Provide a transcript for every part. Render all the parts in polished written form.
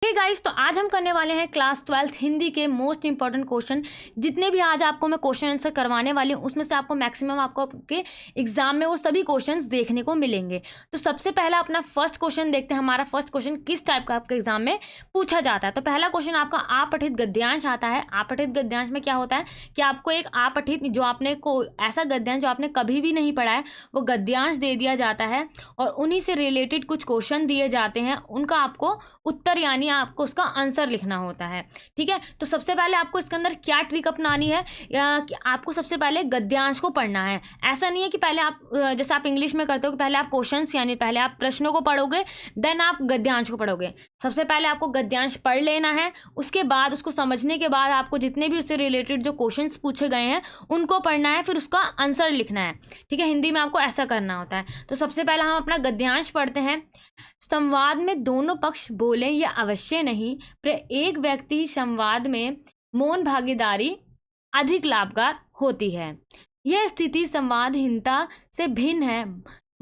Hey guys, तो आज हम करने वाले हैं क्लास 12th हिंदी के मोस्ट इंपॉर्टेंट क्वेश्चन। जितने भी आज आपको मैं क्वेश्चन आंसर करवाने वाली हूँ उसमें से आपको मैक्सिमम आपको आपके एग्जाम में वो सभी क्वेश्चंस देखने को मिलेंगे। तो सबसे पहला अपना फर्स्ट क्वेश्चन देखते हैं। हमारा फर्स्ट क्वेश्चन किस टाइप का आपके एग्जाम में पूछा जाता है। तो पहला क्वेश्चन आपका आपठित गद्यांश आता है। आपठित गद्यांश में क्या होता है कि आपको एक आपठित जो आपने को ऐसा गद्यांश जो आपने कभी भी नहीं पढ़ा है वो गद्यांश दे दिया जाता है और उन्हीं से रिलेटेड कुछ क्वेश्चन दिए जाते हैं, उनका आपको उत्तर यानी आपको उसका आंसर लिखना होता है। ठीक है, तो सबसे पहले आपको इसके अंदर क्या ट्रिक अपनानी है या कि आपको सबसे पहले गद्यांश को पढ़ना है। ऐसा नहीं है कि पहले आप जैसे आप इंग्लिश में करते हो कि पहले आप क्वेश्चंस यानी पहले आप प्रश्नों को पढ़ोगे देन आप गद्यांश को पढ़ोगे। सबसे पहले आपको गद्यांश पढ़ लेना है, उसके बाद उसको समझने के बाद आपको जितने भी उससे रिलेटेड जो क्वेश्चंस पूछे गए हैं उनको पढ़ना है, फिर उसका आंसर लिखना है। ठीक है, हिंदी में आपको ऐसा करना होता है। तो सबसे पहले हम अपना गद्यांश पढ़ते हैं। संवाद में दोनों पक्ष बोलें यह अवश्य नहीं, पर एक व्यक्ति संवाद में मौन भागीदारी अधिक लाभकार होती है। यह स्थिति संवादहीनता से भिन्न है।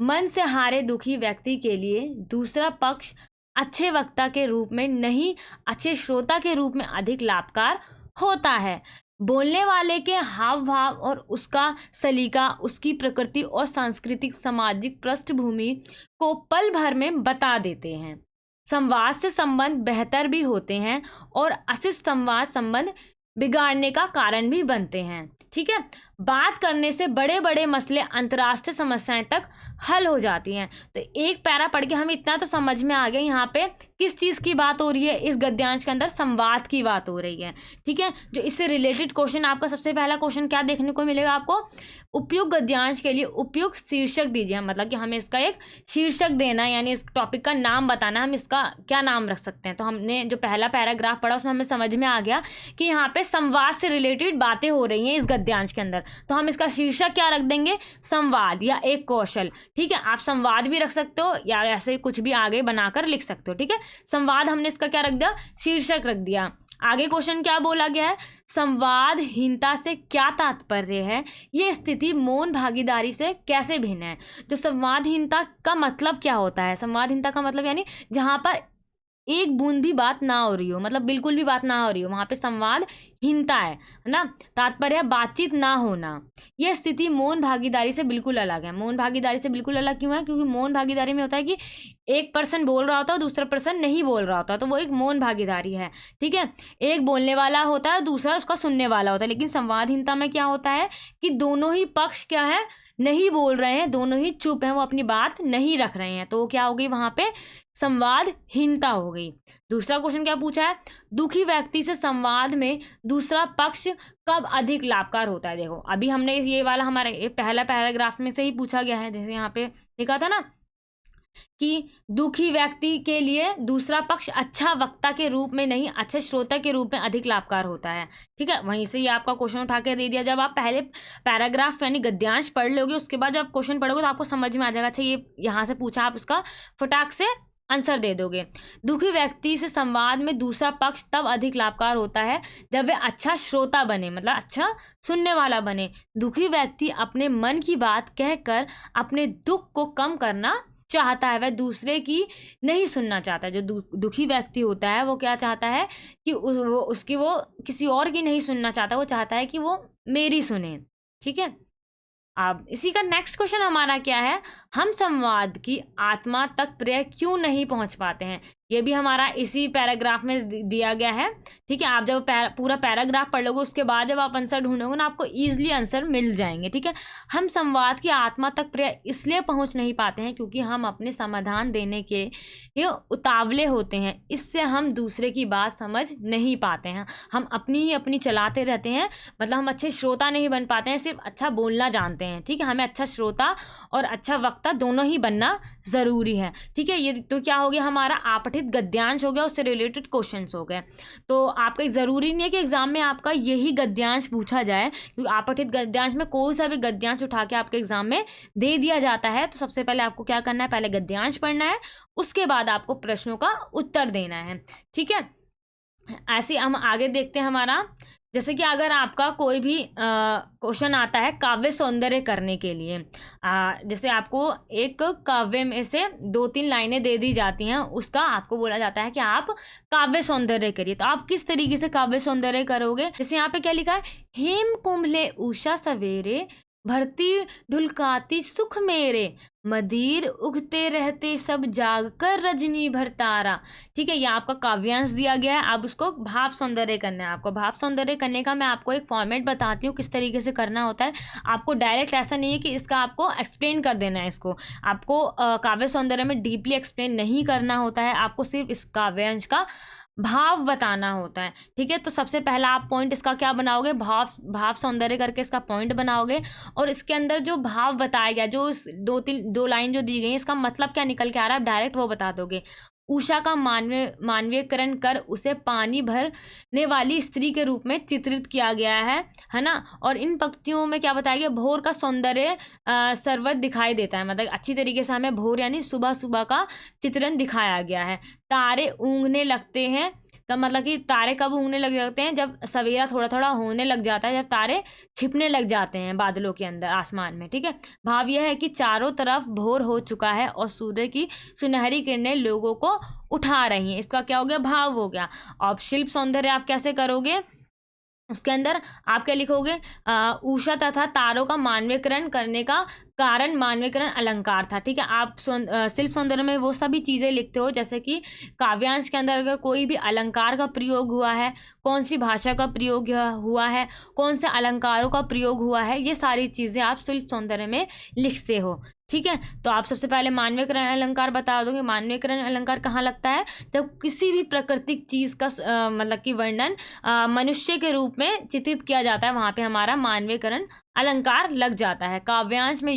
मन से हारे दुखी व्यक्ति के लिए दूसरा पक्ष अच्छे वक्ता के रूप में नहीं, अच्छे श्रोता के रूप में अधिक लाभकार होता है। बोलने वाले के हाव भाव और उसका सलीका, उसकी प्रकृति और सांस्कृतिक सामाजिक पृष्ठभूमि को पल भर में बता देते हैं। संवाद से संबंध बेहतर भी होते हैं और अशिष्ट संवाद संबंध बिगाड़ने का कारण भी बनते हैं। ठीक है, बात करने से बड़े बड़े मसले, अंतर्राष्ट्रीय समस्याएं तक हल हो जाती हैं। तो एक पैरा पढ़ के हम इतना तो समझ में आ गए यहाँ पे किस चीज़ की बात हो रही है। इस गद्यांश के अंदर संवाद की बात हो रही है। ठीक है, जो इससे रिलेटेड क्वेश्चन आपका सबसे पहला क्वेश्चन क्या देखने को मिलेगा आपको, उपयुक्त गद्यांश के लिए उपयुक्त शीर्षक दीजिए। मतलब कि हमें इसका एक शीर्षक देना यानी इस टॉपिक का नाम बताना, हम इसका क्या नाम रख सकते हैं। तो हमने जो पहला पैराग्राफ पढ़ा उसमें हमें समझ में आ गया कि यहाँ पे संवाद से रिलेटेड बातें हो रही हैं इस गद्यांश के अंदर। तो हम इसका शीर्षक क्या रख देंगे, संवाद या एक कौशल। ठीक है, आप संवाद भी रख सकते हो या ऐसे कुछ भी आगे बनाकर लिख सकते हो। ठीक है, संवाद हमने इसका क्या रख दिया, शीर्षक रख दिया। आगे क्वेश्चन क्या बोला गया है, संवादहीनता से क्या तात्पर्य है, ये स्थिति मौन भागीदारी से कैसे भिन्न है। तो संवादहीनता का मतलब क्या होता है, संवादहीनता का मतलब यानी जहाँ पर एक बूंद भी बात ना हो रही हो, मतलब बिल्कुल भी बात ना हो रही हो, वहाँ पे संवादहीनता है ना। तात्पर्य बातचीत ना होना। यह स्थिति मौन भागीदारी से बिल्कुल अलग है। मौन भागीदारी से बिल्कुल अलग क्यों है, क्योंकि मौन भागीदारी में होता है कि एक पर्सन बोल रहा होता है दूसरा पर्सन नहीं बोल रहा होता, तो वो एक मौन भागीदारी है। ठीक है, एक बोलने वाला होता है दूसरा उसका सुनने वाला होता है। लेकिन संवादहीनता में क्या होता है कि दोनों ही पक्ष क्या है, नहीं बोल रहे हैं, दोनों ही चुप हैं, वो अपनी बात नहीं रख रहे हैं। तो क्या हो गई वहाँ पे, संवादहीनता हो गई। दूसरा क्वेश्चन क्या पूछा है, दुखी व्यक्ति से संवाद में दूसरा पक्ष कब अधिक लाभकार होता है। देखो अभी हमने ये वाला हमारा ये पहला पैराग्राफ में से ही पूछा गया है। जैसे यहाँ पे लिखा था ना कि दुखी व्यक्ति के लिए दूसरा पक्ष अच्छा वक्ता के रूप में नहीं, अच्छे श्रोता के रूप में अधिक लाभकार होता है। ठीक है, वहीं से ये आपका क्वेश्चन उठा के दे दिया। जब आप पहले पैराग्राफ यानी गद्यांश पढ़ लोगे उसके बाद जब क्वेश्चन पढ़ोगे तो आपको समझ में आ जाएगा, अच्छा ये यहाँ से पूछा, आप उसका फटाक से आंसर दे दोगे। दुखी व्यक्ति से संवाद में दूसरा पक्ष तब अधिक लाभकार होता है जब वे अच्छा श्रोता बने, मतलब अच्छा सुनने वाला बने। दुखी व्यक्ति अपने मन की बात कहकर अपने दुख को कम करना चाहता है, वह दूसरे की नहीं सुनना चाहता। जो दुखी व्यक्ति होता है वो क्या चाहता है कि वो किसी और की नहीं सुनना चाहता, वो चाहता है कि वो मेरी सुने। ठीक है, अब इसी का नेक्स्ट क्वेश्चन हमारा क्या है, हम संवाद की आत्मा तक प्रिय क्यों नहीं पहुंच पाते हैं। ये भी हमारा इसी पैराग्राफ में दिया गया है। ठीक है, आप जब पूरा पैराग्राफ पढ़ लोगे उसके बाद जब आप आंसर ढूंढोगे ना आपको ईजिली आंसर मिल जाएंगे। ठीक है, हम संवाद की आत्मा तक प्रिय इसलिए पहुंच नहीं पाते हैं क्योंकि हम अपने समाधान देने के ये उतावले होते हैं। इससे हम दूसरे की बात समझ नहीं पाते हैं, हम अपनी चलाते रहते हैं। मतलब हम अच्छे श्रोता नहीं बन पाते हैं, सिर्फ अच्छा बोलना जानते हैं। ठीक है, हमें अच्छा श्रोता और अच्छा वक्ता दोनों ही बनना ज़रूरी है। ठीक है, ये तो क्या हो गया हमारा आपठित गद्यांश हो गया, उससे रिलेटेड क्वेश्चंस हो गए। तो आपका ज़रूरी नहीं है कि एग्जाम में आपका यही गद्यांश पूछा जाए, क्योंकि आपठित गद्यांश में कोई सा भी गद्यांश उठा के आपके एग्जाम में दे दिया जाता है। तो सबसे पहले आपको क्या करना है, पहले गद्यांश पढ़ना है, उसके बाद आपको प्रश्नों का उत्तर देना है। ठीक है, ऐसे हम आगे देखते हैं हमारा जैसे कि अगर आपका कोई भी क्वेश्चन आता है काव्य सौंदर्य करने के लिए, जैसे आपको एक काव्य में से 2-3 लाइनें दे दी जाती हैं, उसका आपको बोला जाता है कि आप काव्य सौंदर्य करिए। तो आप किस तरीके से काव्य सौंदर्य करोगे? जैसे यहाँ पे क्या लिखा है, हेम कुंभले उषा सवेरे, भरती ढुलकाती सुख मेरे, मदीर उगते रहते सब जाग कर रजनी भर तारा। ठीक है, ये आपका काव्यांश दिया गया है। अब उसको भाव सौंदर्य करना है। आपको भाव सौंदर्य करने का मैं आपको एक फॉर्मेट बताती हूँ किस तरीके से करना होता है। आपको डायरेक्ट ऐसा नहीं है कि इसका आपको एक्सप्लेन कर देना है। इसको आपको काव्य सौंदर्य में डीपली एक्सप्लेन नहीं करना होता है। आपको सिर्फ इस काव्यांश का भाव बताना होता है। ठीक है, तो सबसे पहला आप पॉइंट इसका क्या बनाओगे, भाव सौंदर्य करके इसका पॉइंट बनाओगे, और इसके अंदर जो भाव बताया गया, जो इस 2 लाइन जो दी गई, इसका मतलब क्या निकल के आ रहा है, आप डायरेक्ट वो बता दोगे। उषा का मानवीयकरण कर उसे पानी भरने वाली स्त्री के रूप में चित्रित किया गया है ना। और इन पंक्तियों में क्या बताया गया, भोर का सौंदर्य सर्वत्र दिखाई देता है। मतलब अच्छी तरीके से हमें भोर यानी सुबह सुबह का चित्रण दिखाया गया है। तारे ऊँघने लगते हैं, का मतलब कि तारे कब ऊँघने लग जाते हैं, जब सवेरा थोड़ा थोड़ा होने लग जाता है, जब तारे छिपने लग जाते हैं बादलों के अंदर आसमान में। ठीक है, भाव यह है कि चारों तरफ भोर हो चुका है और सूर्य की सुनहरी किरणें लोगों को उठा रही हैं। इसका क्या हो गया, भाव हो गया। अब शिल्प सौंदर्य आप कैसे करोगे, उसके अंदर आप क्या लिखोगे, उषा तथा तारों का मानवीकरण करने का कारण मानवीकरण अलंकार था। ठीक है, आप शिल्प सौंदर्य में वो सभी चीज़ें लिखते हो, जैसे कि काव्यांश के अंदर अगर कोई भी अलंकार का प्रयोग हुआ है, कौन सी भाषा का प्रयोग हुआ है, कौन से अलंकारों का प्रयोग हुआ है, ये सारी चीज़ें आप शिल्प सौंदर्य में लिखते हो। ठीक है, तो आप सबसे पहले मानवीकरण अलंकार बता दोगे। मानवीकरण अलंकार कहाँ लगता है, जब किसी भी प्राकृतिक चीज़ का मतलब कि वर्णन मनुष्य के रूप में चित्रित किया जाता है, वहाँ पे हमारा मानवीकरण अलंकार लग जाता है। काव्यांश में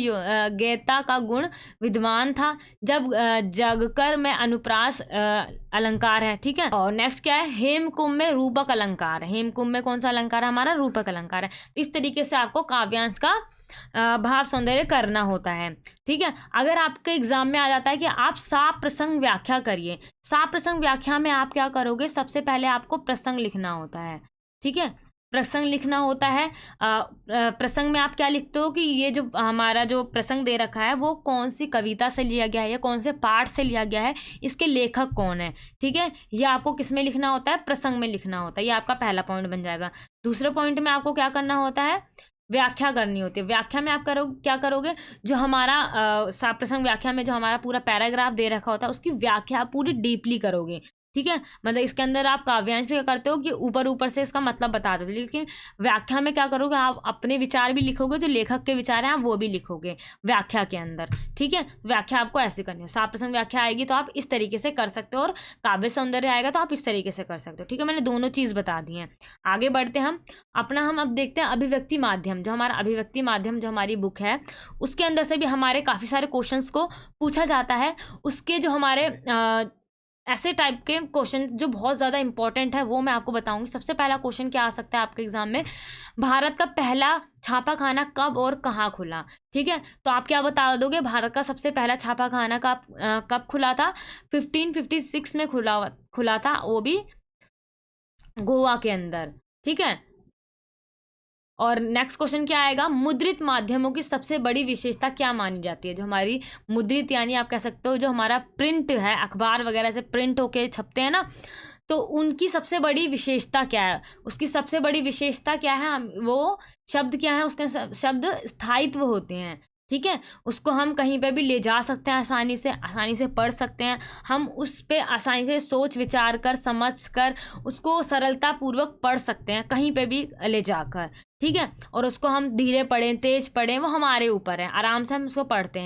गैता का गुण विद्वान था, जब जगकर में अनुप्रास अलंकार है। ठीक है, और नेक्स्ट क्या है, हेमकुंभ में रूपक अलंकार है। हेमकुंभ में कौन सा अलंकार है, हमारा रूपक अलंकार है। इस तरीके से आपको काव्यांश का भाव सौंदर्य करना होता है। ठीक है, अगर आपके एग्जाम में आ जाता है कि आप साप प्रसंग व्याख्या करिए, साप प्रसंग व्याख्या में आप क्या करोगे, सबसे पहले आपको प्रसंग लिखना होता है। ठीक है, प्रसंग लिखना होता है। प्रसंग में आप क्या लिखते हो कि ये जो हमारा जो प्रसंग दे रखा है वो कौन सी कविता से लिया गया है या कौन से पाठ से लिया गया है, इसके लेखक कौन है। ठीक है, ये आपको किस में लिखना होता है, प्रसंग में लिखना होता है। ये आपका पहला पॉइंट बन जाएगा। दूसरे पॉइंट में आपको क्या करना होता है, व्याख्या करनी होती है। व्याख्या में आप क्या करोगे, जो हमारा साप प्रसंग व्याख्या में जो हमारा पूरा पैराग्राफ दे रखा होता है उसकी व्याख्या पूरी डीपली करोगे। ठीक है, मतलब इसके अंदर आप काव्यांश भी क्या करते हो कि ऊपर ऊपर से इसका मतलब बता देते, लेकिन व्याख्या में क्या करोगे, आप अपने विचार भी लिखोगे, जो लेखक के विचार हैं आप वो भी लिखोगे व्याख्या के अंदर। ठीक है, व्याख्या आपको ऐसे करनी है। साप प्रसंग व्याख्या आएगी तो आप इस तरीके से कर सकते हो, और काव्य सौंदर्य आएगा तो आप इस तरीके से कर सकते हो। ठीक है, मैंने दोनों चीज़ बता दी हैं। आगे बढ़ते हम अब देखते हैं अभिव्यक्ति माध्यम। जो हमारा अभिव्यक्ति माध्यम जो हमारी बुक है, उसके अंदर से भी हमारे काफ़ी सारे क्वेश्चंस को पूछा जाता है। उसके जो हमारे ऐसे टाइप के क्वेश्चन जो बहुत ज़्यादा इंपॉर्टेंट है वो मैं आपको बताऊंगी। सबसे पहला क्वेश्चन क्या आ सकता है आपके एग्जाम में, भारत का पहला छापाखाना कब और कहाँ खुला। ठीक है, तो आप क्या बता दोगे, भारत का सबसे पहला छापाखाना कब खुला था, 1556 में खुला था, वो भी गोवा के अंदर। ठीक है, और नेक्स्ट क्वेश्चन क्या आएगा, मुद्रित माध्यमों की सबसे बड़ी विशेषता क्या मानी जाती है। जो हमारी मुद्रित यानी आप कह सकते हो जो हमारा प्रिंट है, अखबार वगैरह से प्रिंट होके छपते हैं ना, तो उनकी सबसे बड़ी विशेषता क्या है, उसकी सबसे बड़ी विशेषता क्या है, वो शब्द क्या है, उसके शब्द स्थायित्व होते हैं। ठीक है, उसको हम कहीं पे भी ले जा सकते हैं, आसानी से पढ़ सकते हैं, हम उस पर आसानी से सोच विचार कर समझ कर उसको सरलता पूर्वक पढ़ सकते हैं कहीं पे भी ले जाकर। ठीक है, और उसको हम धीरे पढ़ें तेज पढ़ें वो हमारे ऊपर है, आराम से हम उसको पढ़ते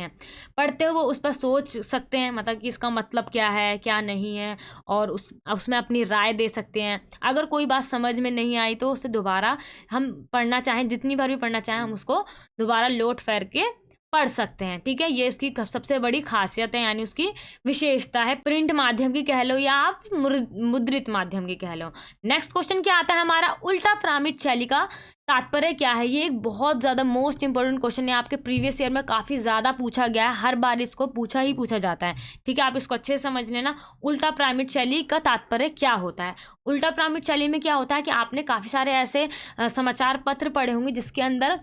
हुए उस पर सोच सकते हैं, मतलब कि इसका मतलब क्या है क्या नहीं है, और उसमें अपनी राय दे सकते हैं। अगर कोई बात समझ में नहीं आई तो उसे दोबारा हम पढ़ना चाहें, जितनी बार भी पढ़ना चाहें हम उसको दोबारा लौट फेर के पढ़ सकते हैं। ठीक है, ये इसकी सबसे बड़ी खासियत है, यानी उसकी विशेषता है, प्रिंट माध्यम की कह लो या आप मुद्रित माध्यम की कह लो। नेक्स्ट क्वेश्चन क्या आता है हमारा, उल्टा प्रामिड शैली का तात्पर्य क्या है? ये एक बहुत ज़्यादा मोस्ट इंपॉर्टेंट क्वेश्चन है, आपके प्रीवियस ईयर में काफ़ी ज़्यादा पूछा गया है, हर बार इसको पूछा ही पूछा जाता है। ठीक है, आप इसको अच्छे से समझ लेना। उल्टा पिरामिड शैली का तात्पर्य क्या होता है? उल्टा पिरामिड शैली में क्या होता है कि आपने काफ़ी सारे ऐसे समाचार पत्र पढ़े होंगे जिसके अंदर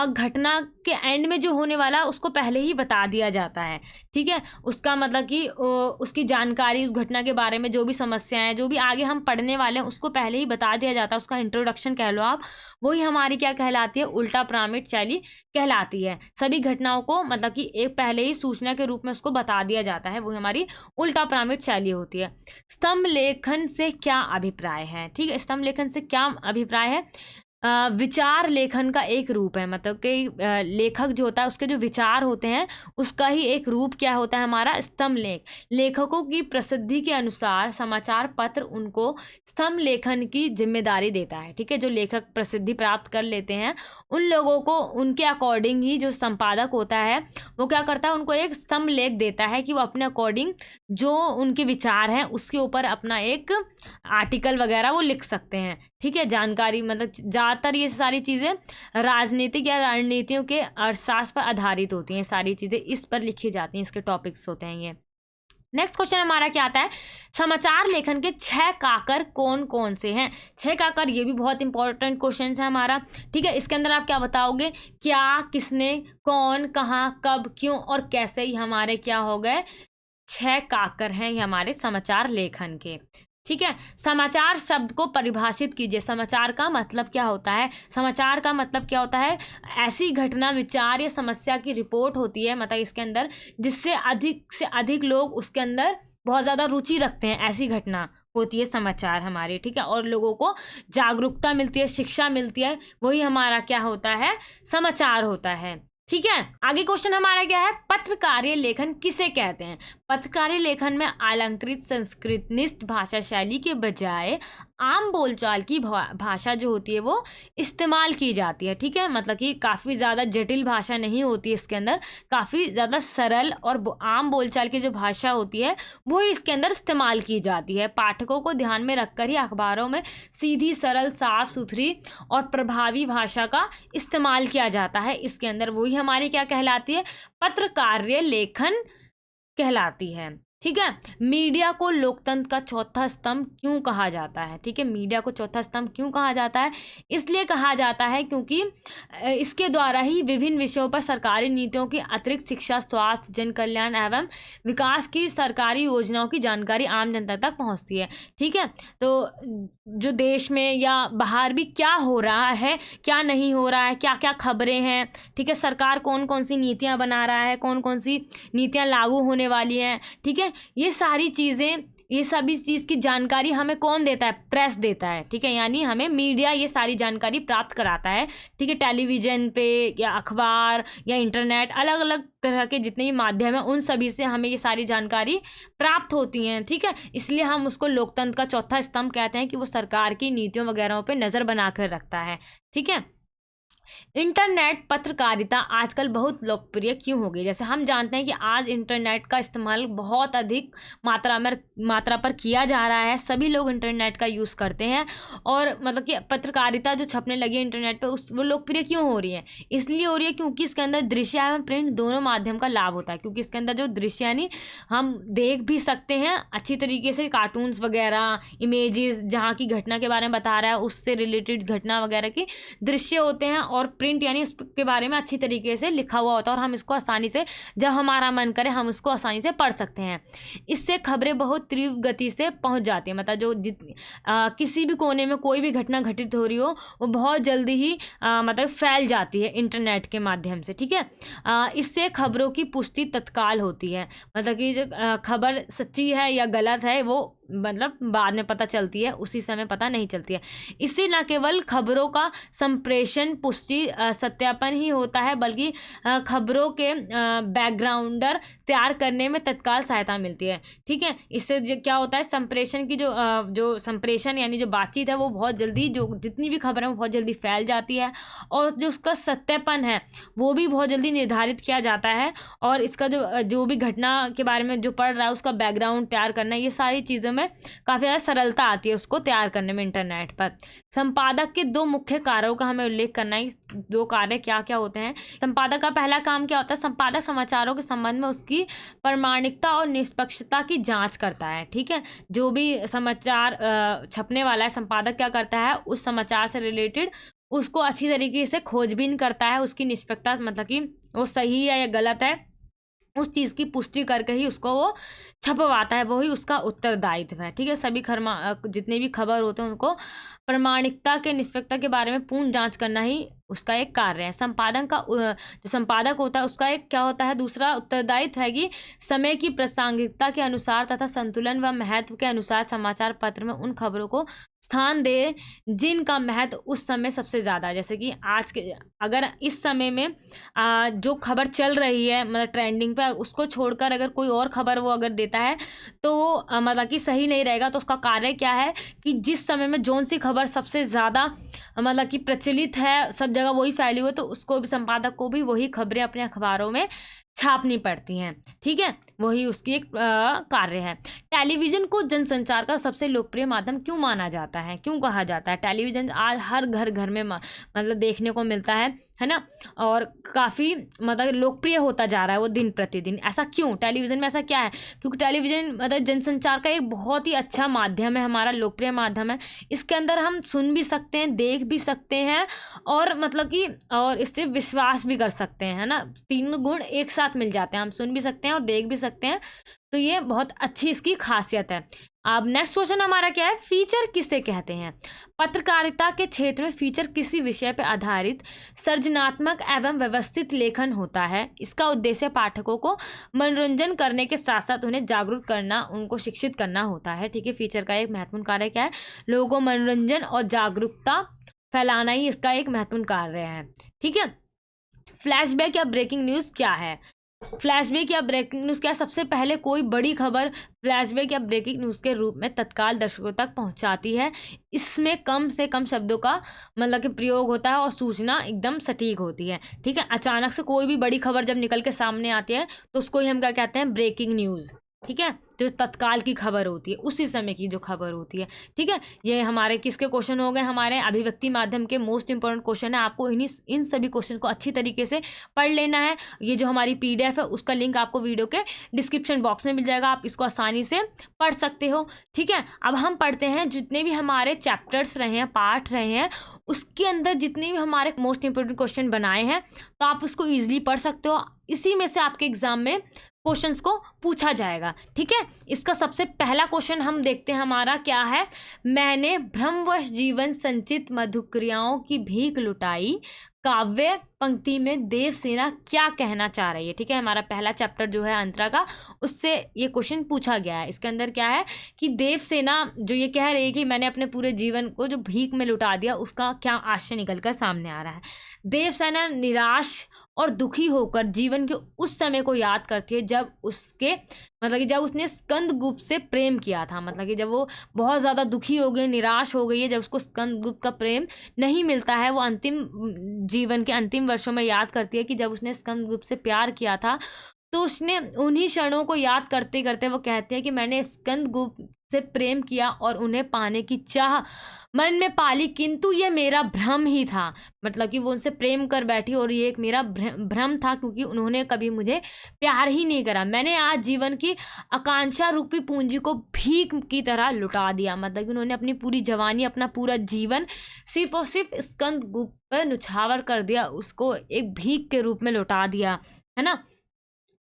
घटना के एंड में जो होने वाला है उसको पहले ही बता दिया जाता है। ठीक है, उसका मतलब कि उसकी जानकारी, उस घटना के बारे में जो भी समस्याएं, जो भी आगे हम पढ़ने वाले हैं उसको पहले ही बता दिया जाता है, उसका इंट्रोडक्शन कह लो आप। वही हमारी क्या कहलाती है? उल्टा पिरामिड शैली कहलाती है। सभी घटनाओं को मतलब कि एक पहले ही सूचना के रूप में उसको बता दिया जाता है, वही हमारी उल्टा पिरामिड शैली होती है। स्तंभ लेखन से क्या अभिप्राय है? ठीक है, स्तंभ लेखन से क्या अभिप्राय है? विचार लेखन का एक रूप है, मतलब कि लेखक जो होता है उसके जो विचार होते हैं उसका ही एक रूप क्या होता है? हमारा स्तंभ लेख। लेखकों की प्रसिद्धि के अनुसार समाचार पत्र उनको स्तंभ लेखन की जिम्मेदारी देता है। ठीक है, जो लेखक प्रसिद्धि प्राप्त कर लेते हैं उन लोगों को उनके अकॉर्डिंग ही जो संपादक होता है वो क्या करता है? उनको एक स्तंभ लेख देता है कि वो अपने अकॉर्डिंग जो उनके विचार हैं उसके ऊपर अपना एक आर्टिकल वगैरह वो लिख सकते हैं। ठीक है, जानकारी मतलब ज़्यादातर ये सारी चीज़ें राजनीतिक या रणनीतियों के अर्थशास्त्र पर आधारित होती हैं, सारी चीज़ें इस पर लिखी जाती हैं, इसके टॉपिक्स होते हैं ये। नेक्स्ट क्वेश्चन हमारा क्या आता है? समाचार लेखन के 6 काकर कौन कौन से हैं? 6 काकर, ये भी बहुत इंपॉर्टेंट क्वेश्चन है हमारा। ठीक है, इसके अंदर आप क्या बताओगे? क्या, किसने, कौन, कहाँ, कब, क्यों और कैसे, ही हमारे क्या हो गए? 6 काकर हैं ये हमारे समाचार लेखन के। ठीक है, समाचार शब्द को परिभाषित कीजिए। समाचार का मतलब क्या होता है? समाचार का मतलब क्या होता है? ऐसी घटना, विचार या समस्या की रिपोर्ट होती है, मतलब इसके अंदर जिससे अधिक से अधिक लोग उसके अंदर बहुत ज़्यादा रुचि रखते हैं, ऐसी घटना होती है समाचार हमारी। ठीक है, और लोगों को जागरूकता मिलती है, शिक्षा मिलती है, वही हमारा क्या होता है? समाचार होता है। ठीक है, आगे क्वेश्चन हमारा क्या है? पत्रकारीय लेखन किसे कहते हैं? पत्रकारीय लेखन में अलंकृत संस्कृतनिष्ठ भाषा शैली के बजाय आम बोलचाल की भाषा जो होती है वो इस्तेमाल की जाती है। ठीक है, मतलब कि काफ़ी ज़्यादा जटिल भाषा नहीं होती है इसके अंदर, काफ़ी ज़्यादा सरल और आम बोलचाल की जो भाषा होती है वो ही इसके अंदर इस्तेमाल की जाती है। पाठकों को ध्यान में रखकर ही अखबारों में सीधी, सरल, साफ सुथरी और प्रभावी भाषा का इस्तेमाल किया जाता है इसके अंदर, वही हमारी क्या कहलाती है? पत्रकारीय लेखन कहलाती है। ठीक है, मीडिया को लोकतंत्र का चौथा स्तंभ क्यों कहा जाता है? ठीक है, मीडिया को चौथा स्तंभ क्यों कहा जाता है? इसलिए कहा जाता है क्योंकि इसके द्वारा ही विभिन्न विषयों पर सरकारी नीतियों की अतिरिक्त शिक्षा, स्वास्थ्य, जन कल्याण एवं विकास की सरकारी योजनाओं की जानकारी आम जनता तक पहुंचती है। ठीक है, तो जो देश में या बाहर भी क्या हो रहा है, क्या नहीं हो रहा है, क्या क्या खबरें हैं, ठीक है, सरकार कौन कौन सी नीतियाँ बना रहा है, कौन कौन सी नीतियाँ लागू होने वाली हैं, ठीक है, ये सारी चीज़ें, ये सभी चीज़ की जानकारी हमें कौन देता है? प्रेस देता है। ठीक है, यानी हमें मीडिया ये सारी जानकारी प्राप्त कराता है। ठीक है, टेलीविज़न पे या अखबार या इंटरनेट, अलग अलग तरह के जितने भी माध्यम हैं उन सभी से हमें ये सारी जानकारी प्राप्त होती हैं। ठीक है, इसलिए हम उसको लोकतंत्र का चौथा स्तंभ कहते हैं कि वो सरकार की नीतियों वगैरह पे नज़र बना कर रखता है। ठीक है, इंटरनेट पत्रकारिता आजकल बहुत लोकप्रिय क्यों हो गई? जैसे हम जानते हैं कि आज इंटरनेट का इस्तेमाल बहुत अधिक मात्रा पर किया जा रहा है, सभी लोग इंटरनेट का यूज़ करते हैं और मतलब कि पत्रकारिता जो छपने लगी है इंटरनेट पे वो लोकप्रिय क्यों हो रही है? इसलिए हो रही है क्योंकि इसके अंदर दृश्य एवं प्रिंट दोनों माध्यम का लाभ होता है, क्योंकि इसके अंदर जो दृश्य यानी हम देख भी सकते हैं अच्छी तरीके से, कार्टून्स वगैरह, इमेजेस जहाँ की घटना के बारे में बता रहा है उससे रिलेटेड घटना वगैरह के दृश्य होते हैं, और प्रिंट यानी उसके बारे में अच्छी तरीके से लिखा हुआ होता है और हम इसको आसानी से, जब हमारा मन करे हम उसको आसानी से पढ़ सकते हैं। इससे खबरें बहुत तीव्र गति से पहुंच जाती हैं, मतलब जो किसी भी कोने में कोई भी घटना घटित हो रही हो वो बहुत जल्दी ही मतलब फैल जाती है इंटरनेट के माध्यम से। ठीक है, इससे खबरों की पुष्टि तत्काल होती है, मतलब कि जो खबर सच्ची है या गलत है वो मतलब बाद में पता चलती है, उसी समय पता नहीं चलती है। इससे न केवल खबरों का संप्रेषण, पुष्टि, सत्यापन ही होता है, बल्कि खबरों के बैकग्राउंडर तैयार करने में तत्काल सहायता मिलती है। ठीक है, इससे क्या होता है? संप्रेषण की जो संप्रेषण यानी जो बातचीत है वो बहुत जल्दी, जो जितनी भी खबर है वो बहुत जल्दी फैल जाती है, और जो उसका सत्यापन है वो भी बहुत जल्दी निर्धारित किया जाता है, और इसका जो भी घटना के बारे में जो पढ़ रहा है उसका बैकग्राउंड तैयार करना, ये सारी चीज़ों में काफ़ी ज़्यादा सरलता आती है उसको तैयार करने में इंटरनेट पर। संपादक के 2 मुख्य कार्यों का हमें उल्लेख करना है। 2 कार्य क्या-क्या होते हैं? संपादक का पहला काम क्या होता है? संपादक समाचारों के संबंध में उसकी प्रामाणिकता और निष्पक्षता की जाँच करता है, ठीक है? जो भी समाचार छपने वाला है, संपादक क्या करता है? उस समाचार से रिलेटेड उसको अच्छी तरीके से खोजबीन करता है, उसकी निष्पक्षता मतलब कि वो सही है या गलत है, उस चीज़ की पुष्टि करके ही उसको वो छपवाता है, वही उसका उत्तरदायित्व है, ठीक है? सभी जितने भी खबर होते हैं उनको प्रामाणिकता के निष्पक्षता के बारे में पूर्ण जांच करना ही उसका एक कार्य है। जो संपादक होता है उसका एक क्या होता है? दूसरा उत्तरदायित्व है कि समय की प्रासंगिकता के अनुसार तथा संतुलन व महत्व के अनुसार समाचार पत्र में उन खबरों को स्थान दे जिनका महत्व उस समय सबसे ज़्यादा है। जैसे कि अगर इस समय में जो खबर चल रही है मतलब ट्रेंडिंग पे, उसको छोड़कर अगर कोई और खबर वो अगर देता है तो मतलब कि सही नहीं रहेगा। तो उसका कार्य क्या है कि जिस समय में जौन सी खबर सबसे ज़्यादा मतलब कि प्रचलित है, सब जगह वही फैली हुई है, तो उसको भी, संपादक को भी वही खबरें अपने अखबारों में छापनी पड़ती हैं, ठीक है? वही उसकी एक कार्य है। टेलीविज़न को जनसंचार का सबसे लोकप्रिय माध्यम क्यों माना जाता है? क्यों कहा जाता है? टेलीविज़न आज हर घर में मतलब देखने को मिलता है ना? और काफ़ी मतलब लोकप्रिय होता जा रहा है वो दिन प्रतिदिन। ऐसा क्यों? टेलीविज़न में ऐसा क्या है? क्योंकि टेलीविज़न मतलब जनसंचार का एक बहुत ही अच्छा माध्यम है, हमारा लोकप्रिय माध्यम है। इसके अंदर हम सुन भी सकते हैं, देख भी सकते हैं और मतलब कि और इससे विश्वास भी कर सकते हैं, है ना? तीनों गुण एक साथ मिल जाते हैं, हम सुन भी सकते हैं और देख भी सकते हैं, तो ये बहुत अच्छी इसकी खासियत है। अब नेक्स्ट क्वेश्चन हमारा क्या है? फीचर किसे कहते हैं? पत्रकारिता के क्षेत्र में फीचर किसी विषय पर आधारित सृजनात्मक एवं व्यवस्थित लेखन होता है। इसका उद्देश्य पाठकों को मनोरंजन करने के साथ साथ उन्हें जागरूक करना, उनको शिक्षित करना होता है, ठीक है? फीचर का एक महत्वपूर्ण कार्य क्या है? लोगों को मनोरंजन और जागरूकता फैलाना ही इसका एक महत्वपूर्ण कार्य है, ठीक है? फ्लैशबैक या ब्रेकिंग न्यूज़ क्या है? फ्लैशबैक या ब्रेकिंग न्यूज़ क्या? सबसे पहले कोई बड़ी खबर फ्लैशबैक या ब्रेकिंग न्यूज़ के रूप में तत्काल दर्शकों तक पहुंचाती है। इसमें कम से कम शब्दों का मतलब कि प्रयोग होता है और सूचना एकदम सटीक होती है, ठीक है? अचानक से कोई भी बड़ी खबर जब निकल के सामने आती है तो उसको ही हम क्या कहते हैं? ब्रेकिंग न्यूज़, ठीक है? जो तत्काल की खबर होती है, उसी समय की जो खबर होती है, ठीक है? ये हमारे किसके क्वेश्चन हो गए? हमारे अभिव्यक्ति माध्यम के मोस्ट इंपॉर्टेंट क्वेश्चन है। आपको इन सभी क्वेश्चन को अच्छी तरीके से पढ़ लेना है। ये जो हमारी PDF है उसका लिंक आपको वीडियो के डिस्क्रिप्शन बॉक्स में मिल जाएगा, आप इसको आसानी से पढ़ सकते हो, ठीक है? अब हम पढ़ते हैं जितने भी हमारे चैप्टर्स रहे हैं, पार्ट रहे हैं, उसके अंदर जितने भी हमारे मोस्ट इंपॉर्टेंट क्वेश्चन बनाए हैं, तो आप उसको ईजिली पढ़ सकते हो। इसी में से आपके एग्जाम में क्वेश्चंस को पूछा जाएगा, ठीक है? इसका सबसे पहला क्वेश्चन हम देखते हैं, हमारा क्या है? मैंने भ्रमवश जीवन संचित मधुक्रियाओं की भीख लुटाई, काव्य पंक्ति में देवसेना क्या कहना चाह रही है, ठीक है? हमारा पहला चैप्टर जो है अंतरा का, उससे ये क्वेश्चन पूछा गया है। इसके अंदर क्या है कि देवसेना जो ये कह रही है कि मैंने अपने पूरे जीवन को जो भीख में लुटा दिया, उसका क्या आशय निकल कर सामने आ रहा है? देवसेना निराश और दुखी होकर जीवन के उस समय को याद करती है जब उसके मतलब कि जब उसने स्कंदगुप्त से प्रेम किया था। मतलब कि जब वो बहुत ज़्यादा दुखी हो गई, निराश हो गई है, जब उसको स्कंदगुप्त का प्रेम नहीं मिलता है, वो जीवन के अंतिम वर्षों में याद करती है कि जब उसने स्कंदगुप्त से प्यार किया था, तो उसने उन्हीं क्षणों को याद करते करते वो कहते हैं कि मैंने स्कंदगुप्त से प्रेम किया और उन्हें पाने की चाह मन में पाली, किंतु ये मेरा भ्रम ही था। मतलब कि वो उनसे प्रेम कर बैठी और ये एक मेरा भ्रम था, क्योंकि उन्होंने कभी मुझे प्यार ही नहीं करा। मैंने आज जीवन की आकांक्षा रूपी पूंजी को भीख की तरह लुटा दिया। मतलब कि उन्होंने अपनी पूरी जवानी, अपना पूरा जीवन सिर्फ और सिर्फ स्कंदगुप्त पर नुछावर कर दिया, उसको एक भीख के रूप में लुटा दिया, है ना?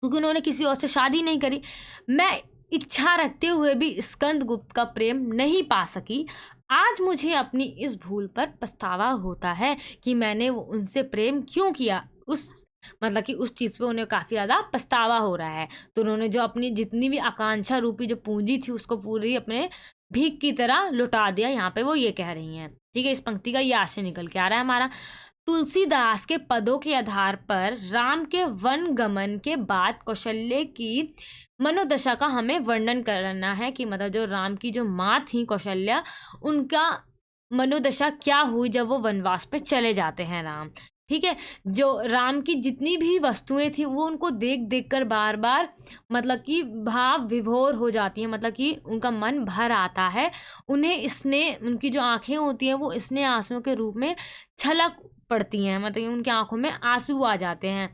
क्योंकि उन्होंने किसी और से शादी नहीं करी। मैं इच्छा रखते हुए भी स्कंदगुप्त का प्रेम नहीं पा सकी। आज मुझे अपनी इस भूल पर पछतावा होता है कि मैंने उनसे प्रेम क्यों किया। मतलब कि उस चीज़ पे उन्हें काफ़ी ज़्यादा पछतावा हो रहा है। तो उन्होंने जो अपनी जितनी भी आकांक्षा रूपी जो पूंजी थी, उसको पूरी अपने भीख की तरह लुटा दिया। यहाँ पे वो ये कह रही हैं, ठीक है? इस पंक्ति का ये आशय निकल के आ रहा है हमारा। तुलसीदास के पदों के आधार पर राम के वन गमन के बाद कौशल्य की मनोदशा का हमें वर्णन करना है कि मतलब जो राम की जो माँ थी कौशल्या, उनका मनोदशा क्या हुई जब वो वनवास पे चले जाते हैं राम, ठीक है। जो राम की जितनी भी वस्तुएं थी वो उनको देख देख कर बार बार मतलब कि भाव विभोर हो जाती हैं, मतलब कि उनका मन भर आता है। उन्हें स्नेह, उनकी जो आंखें होती हैं वो स्नेह आंसुओं के रूप में छलक पड़ती हैं, मतलब कि उनकी आंखों में आंसू आ जाते हैं।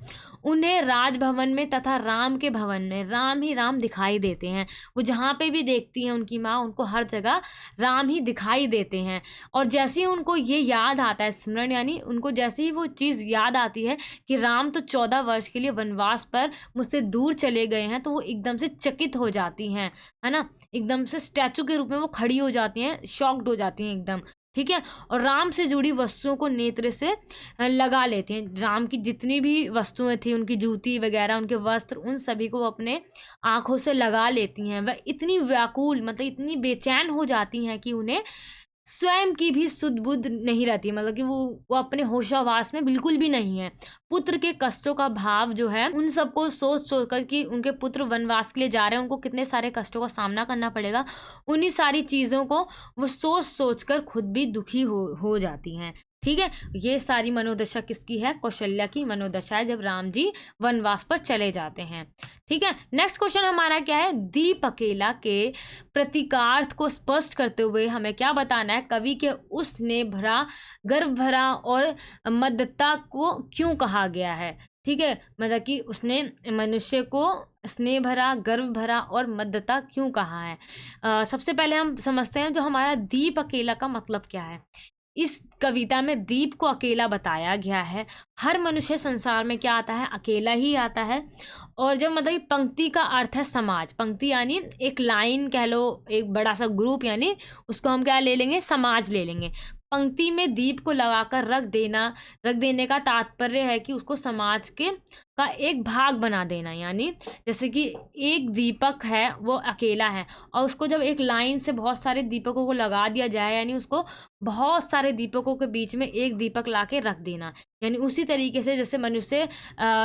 उन्हें राजभवन में तथा राम के भवन में राम ही राम दिखाई देते हैं। वो जहाँ पे भी देखती हैं उनकी माँ, उनको हर जगह राम ही दिखाई देते हैं। और जैसे ही उनको ये याद आता है, स्मरण यानी उनको जैसे ही वो चीज़ याद आती है कि राम तो 14 वर्ष के लिए वनवास पर मुझसे दूर चले गए हैं, तो वो एकदम से चकित हो जाती हैं, है ना। एकदम से स्टैचू के रूप में वो खड़ी हो जाती हैं, शॉक्ड हो जाती हैं एकदम, ठीक है। और राम से जुड़ी वस्तुओं को नेत्र से लगा लेती हैं। राम की जितनी भी वस्तुएं थी, उनकी जूती वगैरह, उनके वस्त्र, उन सभी को वो अपने आंखों से लगा लेती हैं। वह इतनी व्याकुल, मतलब इतनी बेचैन हो जाती हैं कि उन्हें स्वयं की भी सुध बुध नहीं रहती, मतलब कि वो अपने होशावास में बिल्कुल भी नहीं है। पुत्र के कष्टों का भाव जो है, उन सबको सोच सोच कर कि उनके पुत्र वनवास के लिए जा रहे हैं, उनको कितने सारे कष्टों का सामना करना पड़ेगा, उन्हीं सारी चीज़ों को वो सोच सोच कर खुद भी दुखी हो जाती हैं, ठीक है। ये सारी मनोदशा किसकी है? कौशल्या की मनोदशा है, जब राम जी वनवास पर चले जाते हैं, ठीक है। नेक्स्ट क्वेश्चन हमारा क्या है? दीप अकेला के प्रतीकार्थ को स्पष्ट करते हुए हमें क्या बताना है? कवि के उस स्नेह भरा, गर्व भरा और मदता को क्यों कहा गया है, ठीक है। मतलब कि उसने मनुष्य को स्नेह भरा, गर्व भरा और मदता क्यों कहा है? सबसे पहले हम समझते हैं जो हमारा दीप अकेला का मतलब क्या है। इस कविता में दीप को अकेला बताया गया है। हर मनुष्य संसार में क्या आता है? अकेला ही आता है। और जब मतलब कि पंक्ति का अर्थ है समाज, पंक्ति यानी एक लाइन कह लो, एक बड़ा सा ग्रुप, यानी उसको हम क्या ले लेंगे? समाज ले लेंगे। पंक्ति में दीप को लगाकर रख देने का तात्पर्य है कि उसको समाज के का एक भाग बना देना, यानी जैसे कि एक दीपक है वो अकेला है, और उसको जब एक लाइन से बहुत सारे दीपकों को लगा दिया जाए, यानी उसको बहुत सारे दीपकों के बीच में एक दीपक ला के रख देना। यानी उसी तरीके से जैसे मनुष्य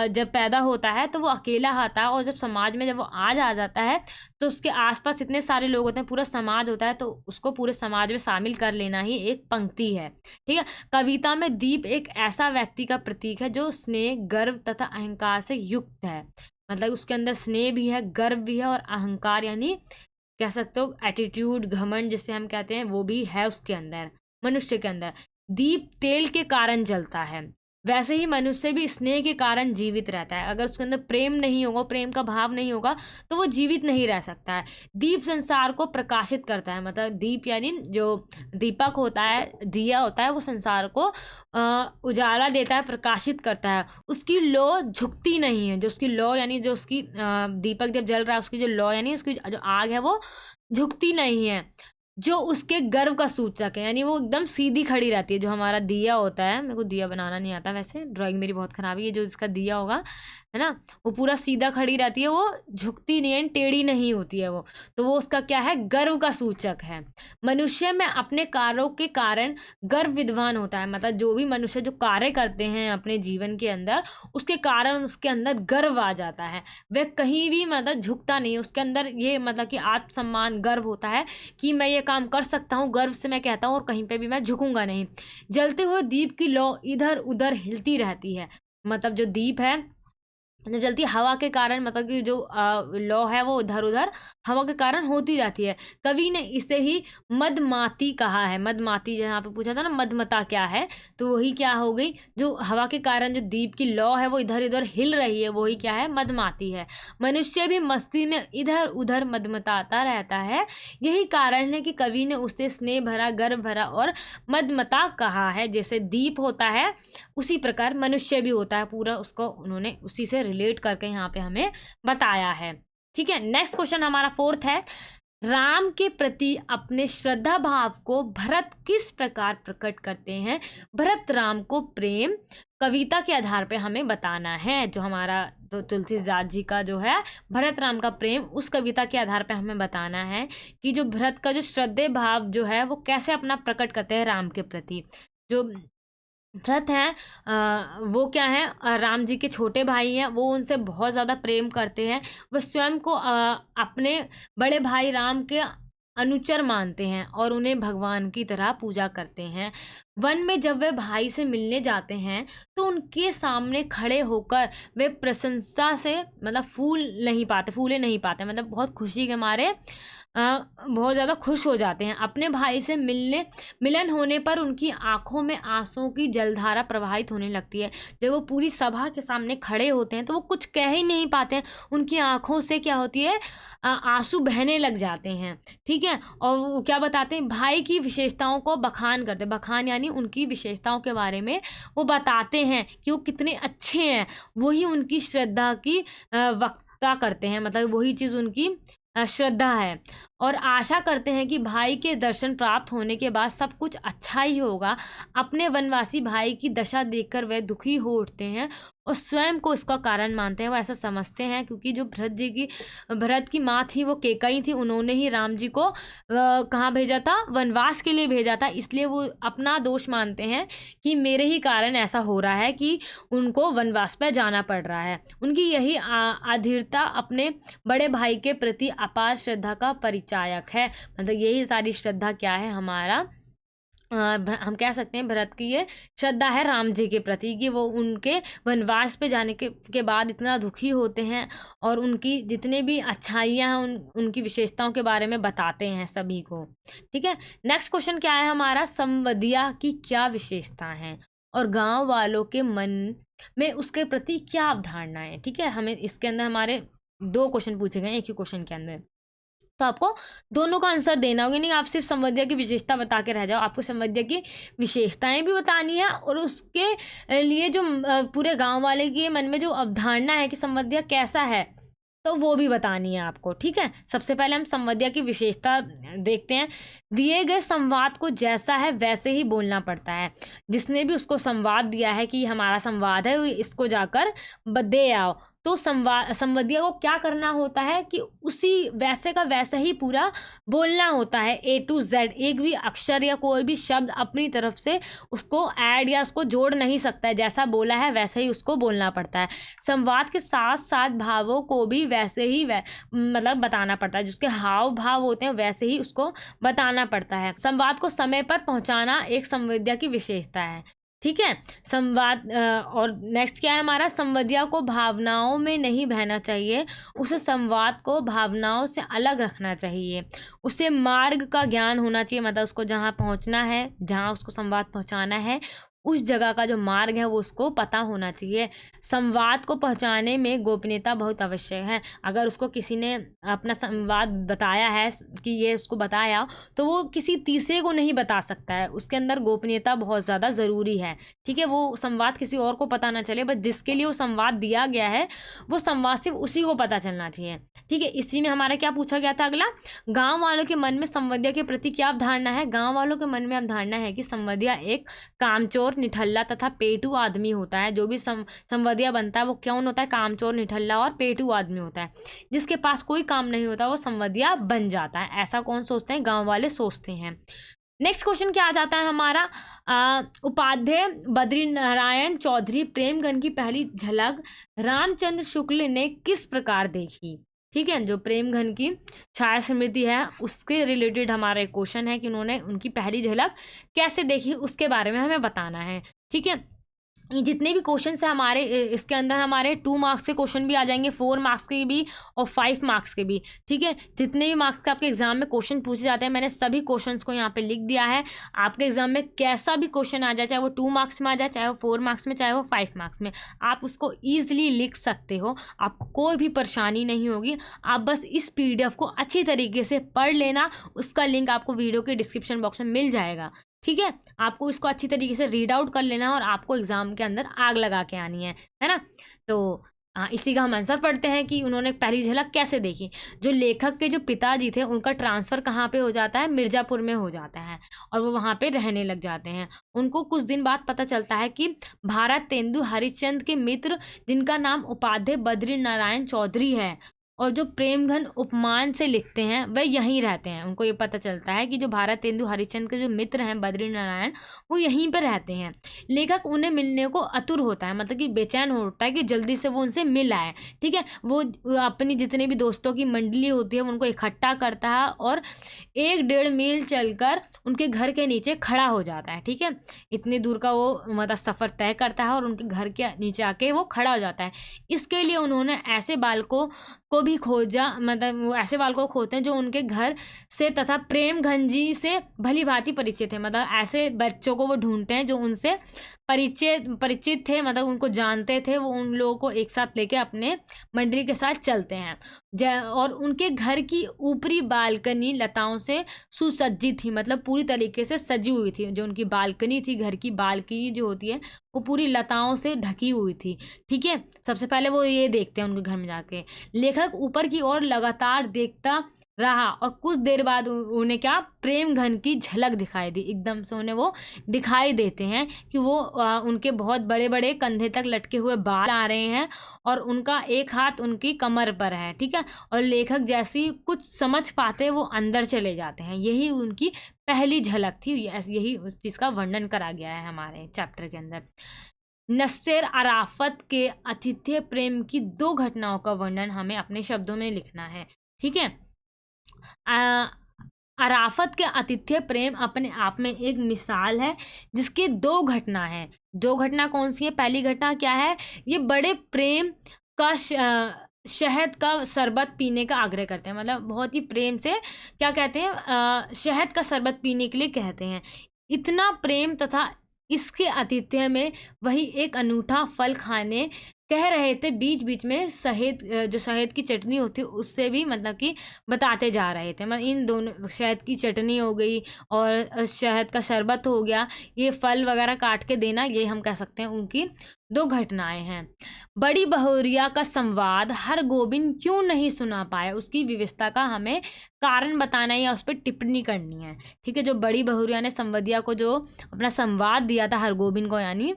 जब पैदा होता है तो वो अकेला आता है, और जब समाज में जब वो आ जाता है तो उसके आसपास इतने सारे लोग होते हैं, पूरा समाज होता है, तो उसको पूरे समाज में शामिल कर लेना ही एक पंक्ति है, ठीक है। कविता में दीप एक ऐसा व्यक्ति का प्रतीक है जो स्नेह, गर्व तथा अहंकार से युक्त है। मतलब उसके अंदर स्नेह भी है, गर्व भी है, और अहंकार यानी कह सकते हो एटीट्यूड, घमंड जिसे हम कहते हैं, वो भी है उसके अंदर, मनुष्य के अंदर। दीप तेल के कारण जलता है, वैसे ही मनुष्य भी स्नेह के कारण जीवित रहता है। अगर उसके अंदर प्रेम नहीं होगा, प्रेम का भाव नहीं होगा, तो वो जीवित नहीं रह सकता है। दीप संसार को प्रकाशित करता है, मतलब दीप यानी जो दीपक होता है, दिया होता है, वो संसार को उजाला देता है, प्रकाशित करता है। उसकी लौ झुकती नहीं है, जो उसकी लौ यानी जो उसकी दीपक जब जल रहा है, उसकी जो लौ यानी उसकी जो आग है वो झुकती नहीं है। जो उसके गर्व का सूचक है, यानी वो एकदम सीधी खड़ी रहती है। जो हमारा दिया होता है, मेरे को दिया बनाना नहीं आता, वैसे ड्राइंग मेरी बहुत खराब है। ये जो इसका दिया होगा, है ना, वो पूरा सीधा खड़ी रहती है, वो झुकती नहीं है, टेढ़ी नहीं होती है वो। तो वो उसका क्या है? गर्व का सूचक है। मनुष्य में अपने कार्यों के कारण गर्व विद्वान होता है, मतलब जो भी मनुष्य जो कार्य करते हैं अपने जीवन के अंदर, उसके कारण उसके अंदर गर्व आ जाता है। वह कहीं भी मतलब झुकता नहीं, उसके अंदर ये मतलब कि आत्मसम्मान, गर्व होता है कि मैं ये काम कर सकता हूँ, गर्व से मैं कहता हूँ, और कहीं पे भी मैं झुकूंगा नहीं। जलते हुए दीप की लौ इधर उधर हिलती रहती है, मतलब जो दीप है जब जलती हवा के कारण, मतलब कि जो लौ है वो इधर उधर हवा के कारण होती रहती है। कवि ने इसे ही मदमाती कहा है। मदमाती, जहाँ पे पूछा था ना मदमता क्या है, तो वही क्या हो गई, जो हवा के कारण जो दीप की लौ है वो इधर उधर हिल रही है, वही क्या है? मदमाती है। मनुष्य भी मस्ती में इधर उधर मदमताता रहता है। यही कारण है कि कवि ने उसे स्नेह भरा, गर्व भरा और मदमता कहा है। जैसे दीप होता है उसी प्रकार मनुष्य भी होता है, पूरा उसको उन्होंने उसी से रिलेट करके यहाँ पे हमें बताया है, ठीक है। नेक्स्ट क्वेश्चन हमारा फोर्थ है, राम के प्रति अपने श्रद्धा भाव को भरत किस प्रकार प्रकट करते हैं? भरत राम को प्रेम कविता के आधार पे हमें बताना है। जो हमारा तो तुलसीदास जी का जो है भरत राम का प्रेम, उस कविता के आधार पे हमें बताना है कि जो भरत का जो श्रद्धेय भाव जो है वो कैसे अपना प्रकट करते हैं राम के प्रति। जो भरत हैं वो क्या है, राम जी के छोटे भाई हैं, वो उनसे बहुत ज़्यादा प्रेम करते हैं। वो स्वयं को अपने बड़े भाई राम के अनुचर मानते हैं और उन्हें भगवान की तरह पूजा करते हैं। वन में जब वे भाई से मिलने जाते हैं तो उनके सामने खड़े होकर वे प्रशंसा से मतलब फूले नहीं पाते, मतलब बहुत खुशी के मारे बहुत ज़्यादा खुश हो जाते हैं। अपने भाई से मिलन होने पर उनकी आंखों में आंसुओं की जलधारा प्रवाहित होने लगती है। जब वो पूरी सभा के सामने खड़े होते हैं तो वो कुछ कह ही नहीं पाते हैं, उनकी आंखों से क्या होती है, आंसू बहने लग जाते हैं। ठीक है, और वो क्या बताते हैं, भाई की विशेषताओं को बखान करते हैं। बखान यानी उनकी विशेषताओं के बारे में वो बताते हैं कि वो कितने अच्छे हैं। वही उनकी श्रद्धा की वक्ता करते हैं, मतलब वही चीज़ उनकी श्रद्धा है। और आशा करते हैं कि भाई के दर्शन प्राप्त होने के बाद सब कुछ अच्छा ही होगा। अपने वनवासी भाई की दशा देखकर वे दुखी हो उठते हैं और स्वयं को इसका कारण मानते हैं। वो ऐसा समझते हैं क्योंकि जो भरत की माँ थी वो केकई थी, उन्होंने ही राम जी को कहाँ भेजा था, वनवास के लिए भेजा था। इसलिए वो अपना दोष मानते हैं कि मेरे ही कारण ऐसा हो रहा है कि उनको वनवास पर जाना पड़ रहा है। उनकी यही अधीरता अपने बड़े भाई के प्रति अपार श्रद्धा का परिचायक है। मतलब यही सारी श्रद्धा क्या है, हमारा हम कह सकते हैं भरत की ये श्रद्धा है राम जी के प्रति, कि वो उनके वनवास पे जाने के बाद इतना दुखी होते हैं और उनकी जितने भी अच्छाइयाँ हैं उनकी विशेषताओं के बारे में बताते हैं सभी को। ठीक है, नेक्स्ट क्वेश्चन क्या है हमारा, संवदिया की क्या विशेषता है और गांव वालों के मन में उसके प्रति क्या अवधारणा है। ठीक है, हमें इसके अंदर हमारे 2 क्वेश्चन पूछे गए एक ही क्वेश्चन के अंदर, तो आपको दोनों का आंसर देना होगा। नहीं आप सिर्फ संवध्या की विशेषता बता के रह जाओ, आपको संवध्या की विशेषताएं भी बतानी है और उसके लिए जो पूरे गांव वाले के मन में जो अवधारणा है कि संवध्या कैसा है तो वो भी बतानी है आपको। ठीक है, सबसे पहले हम संवध्या की विशेषता देखते हैं। दिए गए संवाद को जैसा है वैसे ही बोलना पड़ता है। जिसने भी उसको संवाद दिया है कि हमारा संवाद है इसको जाकर दे आओ, तो संवदिया को क्या करना होता है कि उसी वैसे का वैसा ही पूरा बोलना होता है, A to Z। एक भी अक्षर या कोई भी शब्द अपनी तरफ से उसको ऐड या उसको जोड़ नहीं सकता है, जैसा बोला है वैसे ही उसको बोलना पड़ता है। संवाद के साथ साथ भावों को भी वैसे ही मतलब बताना पड़ता है, जिसके हाव भाव होते हैं वैसे ही उसको बताना पड़ता है। संवाद को समय पर पहुंचाना एक संवदिया की विशेषता है। ठीक है, संवाद और नेक्स्ट क्या है हमारा, संवदिया को भावनाओं में नहीं बहना चाहिए, उसे संवाद को भावनाओं से अलग रखना चाहिए। उसे मार्ग का ज्ञान होना चाहिए, मतलब उसको जहाँ पहुँचना है, जहाँ उसको संवाद पहुँचाना है उस जगह का जो मार्ग है वो उसको पता होना चाहिए। संवाद को पहुंचाने में गोपनीयता बहुत आवश्यक है। अगर उसको किसी ने अपना संवाद बताया है कि ये उसको बताया, तो वो किसी तीसरे को नहीं बता सकता है, उसके अंदर गोपनीयता बहुत ज़्यादा ज़रूरी है। ठीक है, वो संवाद किसी और को पता ना चले, बस जिसके लिए वो संवाद दिया गया है वो संवाद सिर्फ उसी को पता चलना चाहिए। ठीक है, इसी में हमारा क्या पूछा गया था अगला, गाँव वालों के मन में संवदिया के प्रति क्या अवधारणा है। गाँव वालों के मन में अवधारणा है कि संवदिया एक कामचोर, निठल्ला तथा पेटू आदमी होता है। जो भी संवदिया बनता है वो कौन होता है, कामचोर, निठल्ला और पेटू आदमी होता है। जिसके पास कोई काम नहीं होता वो संवदिया बन जाता है। ऐसा कौन सोचते हैं, गांव वाले सोचते हैं। नेक्स्ट क्वेश्चन क्या आ जाता है हमारा, उपाध्याय बद्री नारायण चौधरी प्रेमगन की पहली झलक रामचंद्र शुक्ल ने किस प्रकार देखी। ठीक है, जो प्रेमघन की छाया स्मृति है उसके रिलेटेड हमारा एक क्वेश्चन है कि उन्होंने उनकी पहली झलक कैसे देखी, उसके बारे में हमें बताना है। ठीक है, जितने भी क्वेश्चन है हमारे इसके अंदर हमारे 2 मार्क्स के क्वेश्चन भी आ जाएंगे, 4 मार्क्स के भी और 5 मार्क्स के भी। ठीक है, जितने भी मार्क्स के आपके एग्जाम में क्वेश्चन पूछे जाते हैं मैंने सभी क्वेश्चंस को यहाँ पे लिख दिया है। आपके एग्जाम में कैसा भी क्वेश्चन आ जाए, चाहे वो 2 मार्क्स में आ जाए, चाहे वो 4 मार्क्स में, चाहे वो 5 मार्क्स में, आप उसको ईजिली लिख सकते हो, आपको कोई भी परेशानी नहीं होगी। आप बस इस PDF को अच्छी तरीके से पढ़ लेना, उसका लिंक आपको वीडियो के डिस्क्रिप्शन बॉक्स में मिल जाएगा। ठीक है, आपको इसको अच्छी तरीके से रीड आउट कर लेना है और आपको एग्जाम के अंदर आग लगा के आनी है ना। तो इसी का हम आंसर पढ़ते हैं कि उन्होंने पहली झलक कैसे देखी। जो लेखक के जो पिताजी थे उनका ट्रांसफ़र कहाँ पे हो जाता है, मिर्ज़ापुर में हो जाता है और वो वहाँ पे रहने लग जाते हैं। उनको कुछ दिन बाद पता चलता है कि भारत तेंदु हरिश्चंद्र के मित्र जिनका नाम उपाध्याय बद्री नारायण चौधरी है और जो प्रेमघन उपमान से लिखते हैं वह यहीं रहते हैं। उनको ये पता चलता है कि जो भारतेंदु हरिश्चंद्र के जो मित्र हैं बद्री नारायण, वो यहीं पर रहते हैं। लेखक उन्हें मिलने को आतुर होता है, मतलब कि बेचैन होता है कि जल्दी से वो उनसे मिल आए। ठीक है, वो अपनी जितने भी दोस्तों की मंडली होती है उनको इकट्ठा करता है और 1-1.5 मील चलकर उनके घर के नीचे खड़ा हो जाता है। ठीक है, इतनी दूर का वो मतलब सफ़र तय करता है और उनके घर के नीचे आके वो खड़ा हो जाता है। इसके लिए उन्होंने ऐसे बालकों को भी खोजा, मतलब वो ऐसे बालकों को खोजते हैं जो उनके घर से तथा प्रेमघन जी से भली भांति परिचित है। मतलब ऐसे बच्चों को वो ढूंढते हैं जो उनसे परिचित थे, मतलब उनको जानते थे। वो उन लोगों को एक साथ लेके अपने मंडली के साथ चलते हैं। और उनके घर की ऊपरी बालकनी लताओं से सुसज्जित थी, मतलब पूरी तरीके से सजी हुई थी। जो उनकी बालकनी थी, घर की बालकनी जो होती है वो पूरी लताओं से ढकी हुई थी। ठीक है, सबसे पहले वो ये देखते हैं उनके घर में जाके। लेखक ऊपर की ओर लगातार देखता रहा और कुछ देर बाद उन्हें क्या, प्रेमघन की झलक दिखाई दी। एकदम से उन्हें वो दिखाई देते हैं कि वो उनके बहुत बड़े बड़े कंधे तक लटके हुए बाल आ रहे हैं और उनका एक हाथ उनकी कमर पर है। ठीक है, और लेखक जैसी कुछ समझ पाते वो अंदर चले जाते हैं। यही उनकी पहली झलक थी। यही उस चीज़ का वर्णन करा गया है हमारे चैप्टर के अंदर। नस्सेर अराफत के आतिथ्य प्रेम की 2 घटनाओं का वर्णन हमें अपने शब्दों में लिखना है। ठीक है, अराफत के आतिथ्य प्रेम अपने आप में एक मिसाल है जिसकी 2 घटना है। 2 घटना कौन सी है? पहली घटना क्या है, ये बड़े प्रेम का शहद का शरबत पीने का आग्रह करते हैं। मतलब बहुत ही प्रेम से क्या कहते हैं, शहद का शरबत पीने के लिए कहते हैं। इतना प्रेम तथा इसके आतिथ्य में वही एक अनूठा फल खाने कह रहे थे। बीच बीच में शहद, जो शहद की चटनी होती है उससे भी मतलब कि बताते जा रहे थे। मतलब इन दोनों, शहद की चटनी हो गई और शहद का शरबत हो गया, ये फल वगैरह काट के देना, ये हम कह सकते हैं उनकी 2 घटनाएं हैं। बड़ी बहुरिया का संवाद हरगोविंद क्यों नहीं सुना पाया, उसकी विवशता का हमें कारण बताना है या उस पर टिप्पणी करनी है। ठीक है, जो बड़ी बहुरिया ने संवदिया को जो अपना संवाद दिया था हरगोविंद को यानी,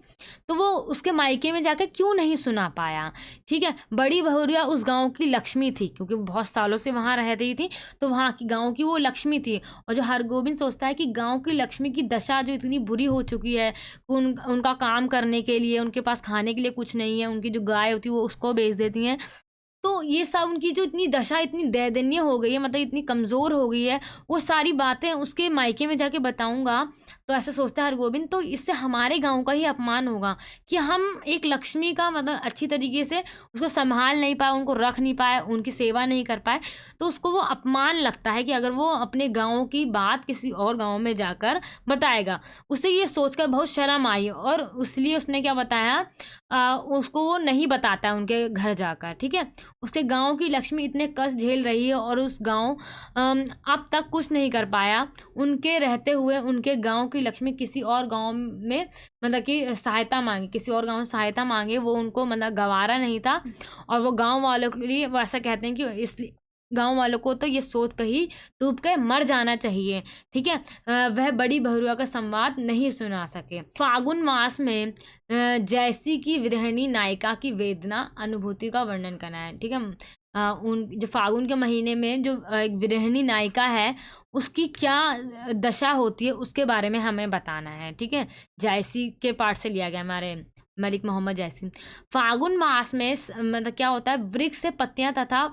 तो वो उसके मायके में जाकर क्यों नहीं सुना पाया। ठीक है, बड़ी बहुरिया उस गांव की लक्ष्मी थी, क्योंकि बहुत सालों से वहाँ रह रही थी, तो वहाँ की गांव की वो लक्ष्मी थी। और जो हरगोविंद सोचता है कि गांव की लक्ष्मी की दशा जो इतनी बुरी हो चुकी है, उनका काम करने के लिए उनके पास खाने के लिए कुछ नहीं है, उनकी जो गाय होती है वो उसको बेच देती हैं, तो ये सब उनकी जो इतनी दशा इतनी दयनीय हो गई है, मतलब इतनी कमज़ोर हो गई है, वो सारी बातें उसके मायके में जाके बताऊंगा। तो ऐसे सोचता है हरगोविंद, तो इससे हमारे गांव का ही अपमान होगा कि हम एक लक्ष्मी का मतलब अच्छी तरीके से उसको संभाल नहीं पाए, उनको रख नहीं पाए, उनकी सेवा नहीं कर पाए, तो उसको वो अपमान लगता है कि अगर वो अपने गाँव की बात किसी और गाँव में जाकर बताएगा। उसे ये सोचकर बहुत शर्म आई और इसलिए उसने क्या बताया, उसको वो नहीं बताता है उनके घर जाकर। ठीक है, उसके गांव की लक्ष्मी इतने कष्ट झेल रही है और उस गांव अब तक कुछ नहीं कर पाया। उनके रहते हुए उनके गांव की लक्ष्मी किसी और गांव में मतलब कि सहायता मांगे, किसी और गांव में सहायता मांगे, वो उनको मतलब गवारा नहीं था। और वो गांव वालों के लिए वो ऐसा कहते हैं कि इसलिए गांव वालों को तो ये सोच कहीं डूब के मर जाना चाहिए। ठीक है, वह बड़ी बहुरिया का संवाद नहीं सुना सके। फागुन मास में जैसी की विरहिणी नायिका की वेदना अनुभूति का वर्णन करना है। ठीक है, उन जो फागुन के महीने में जो एक विरहिणी नायिका है उसकी क्या दशा होती है उसके बारे में हमें बताना है। ठीक है, जैसी के पाठ से लिया गया हमारे मलिक मोहम्मद जैसी। फागुन मास में मतलब क्या होता है, वृक्ष से पत्तियां तथा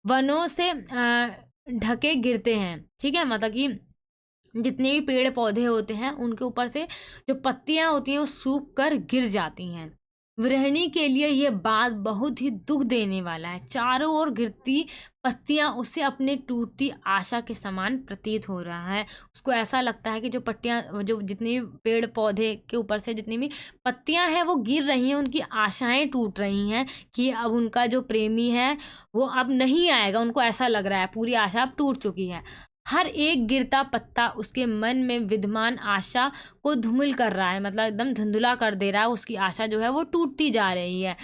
वनों से ढके गिरते हैं। ठीक है, मतलब कि जितने भी पेड़ पौधे होते हैं उनके ऊपर से जो पत्तियां होती हैं वो सूख कर गिर जाती हैं। गृहिणी के लिए यह बात बहुत ही दुख देने वाला है। चारों ओर गिरती पत्तियां उसे अपने टूटती आशा के समान प्रतीत हो रहा है। उसको ऐसा लगता है कि जो पत्तियां, जो जितनी पेड़ पौधे के ऊपर से जितनी भी पत्तियां हैं वो गिर रही हैं, उनकी आशाएं टूट रही हैं कि अब उनका जो प्रेमी है वो अब नहीं आएगा। उनको ऐसा लग रहा है, पूरी आशा अब टूट चुकी है। हर एक गिरता पत्ता उसके मन में विद्यमान आशा को धूमिल कर रहा है, मतलब एकदम धुंधला कर दे रहा है। उसकी आशा जो है वो टूटती जा रही है।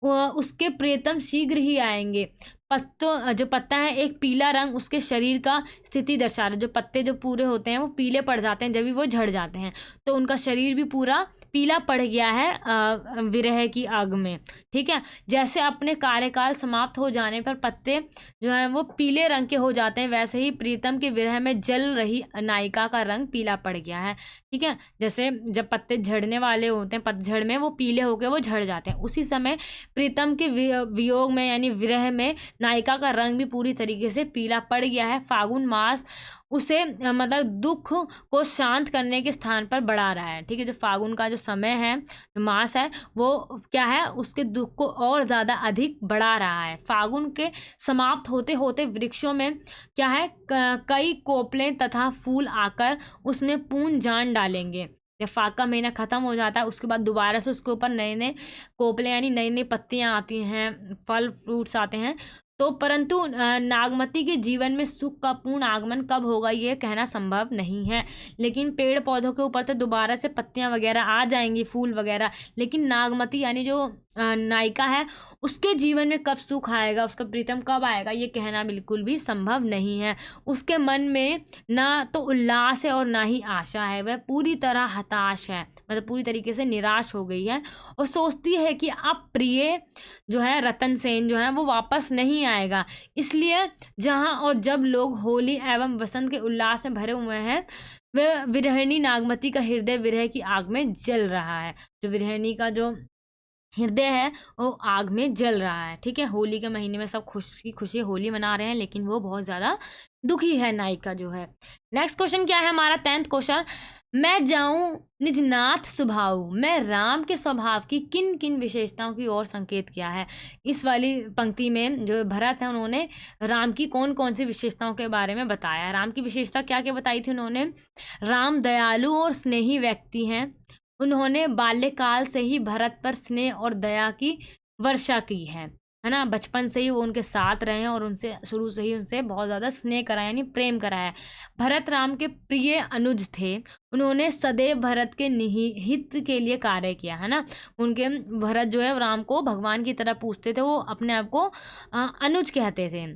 उसके प्रियतम शीघ्र ही आएंगे, पत्तों जो पत्ता है एक पीला रंग उसके शरीर का स्थिति दर्शा रहा है। जो पत्ते जो पूरे होते हैं वो पीले पड़ जाते हैं जब भी वो झड़ जाते हैं, तो उनका शरीर भी पूरा पीला पड़ गया है विरह की आग में। ठीक है, जैसे अपने कार्यकाल समाप्त हो जाने पर पत्ते जो है वो पीले रंग के हो जाते हैं, वैसे ही प्रीतम के विरह में जल रही नायिका का रंग पीला पड़ गया है। ठीक है, जैसे जब पत्ते झड़ने वाले होते हैं, पतझड़ में वो पीले होकर वो झड़ जाते हैं, उसी समय प्रीतम के वियोग में यानी विरह में नायिका का रंग भी पूरी तरीके से पीला पड़ गया है। फागुन मास उसे मतलब दुख को शांत करने के स्थान पर बढ़ा रहा है। ठीक है, जो फागुन का जो समय है, जो मास है, वो क्या है, उसके दुख को और ज़्यादा अधिक बढ़ा रहा है। फागुन के समाप्त होते होते वृक्षों में क्या है, कई कोपलें तथा फूल आकर उसमें पूर्ण जान डालेंगे। जब फाग का महीना ख़त्म हो जाता है उसके बाद दोबारा से उसके ऊपर नए नए कोपले यानी नई नई पत्तियाँ आती हैं, फल फ्रूट्स आते हैं। तो परंतु नागमती के जीवन में सुख का पूर्ण आगमन कब होगा ये कहना संभव नहीं है। लेकिन पेड़ पौधों के ऊपर तो दोबारा से पत्तियां वगैरह आ जाएंगी, फूल वगैरह, लेकिन नागमती यानी जो नायिका है उसके जीवन में कब सुख आएगा, उसका प्रीतम कब आएगा, ये कहना बिल्कुल भी संभव नहीं है। उसके मन में ना तो उल्लास है और ना ही आशा है, वह पूरी तरह हताश है, मतलब पूरी तरीके से निराश हो गई है और सोचती है कि अब प्रिय जो है रतन सेन जो है वो वापस नहीं आएगा। इसलिए जहाँ और जब लोग होली एवं वसंत के उल्लास में भरे हुए हैं, वह विरहिणी नागमती का हृदय विरह की आग में जल रहा है। जो विरहिणी का जो हृदय है वो आग में जल रहा है। ठीक है, होली के महीने में सब खुशी खुशी होली मना रहे हैं, लेकिन वो बहुत ज़्यादा दुखी है नायिका जो है। नेक्स्ट क्वेश्चन क्या है हमारा 10th क्वेश्चन, मैं जाऊं निजनाथ स्वभाव, मैं राम के स्वभाव की किन किन विशेषताओं की ओर संकेत किया है। इस वाली पंक्ति में जो भरत है उन्होंने राम की कौन कौन सी विशेषताओं के बारे में बताया है। राम की विशेषता क्या क्या बताई थी उन्होंने, राम दयालु और स्नेही व्यक्ति हैं, उन्होंने बाल्यकाल से ही भरत पर स्नेह और दया की वर्षा की है ना, बचपन से ही वो उनके साथ रहे हैं और उनसे शुरू से ही उनसे बहुत ज़्यादा स्नेह करा यानी प्रेम करा है। भरत राम के प्रिय अनुज थे, उन्होंने सदैव भरत के हित के लिए कार्य किया है ना। उनके भरत जो है राम को भगवान की तरह पूजते थे, वो अपने आप को अनुज कहते थे।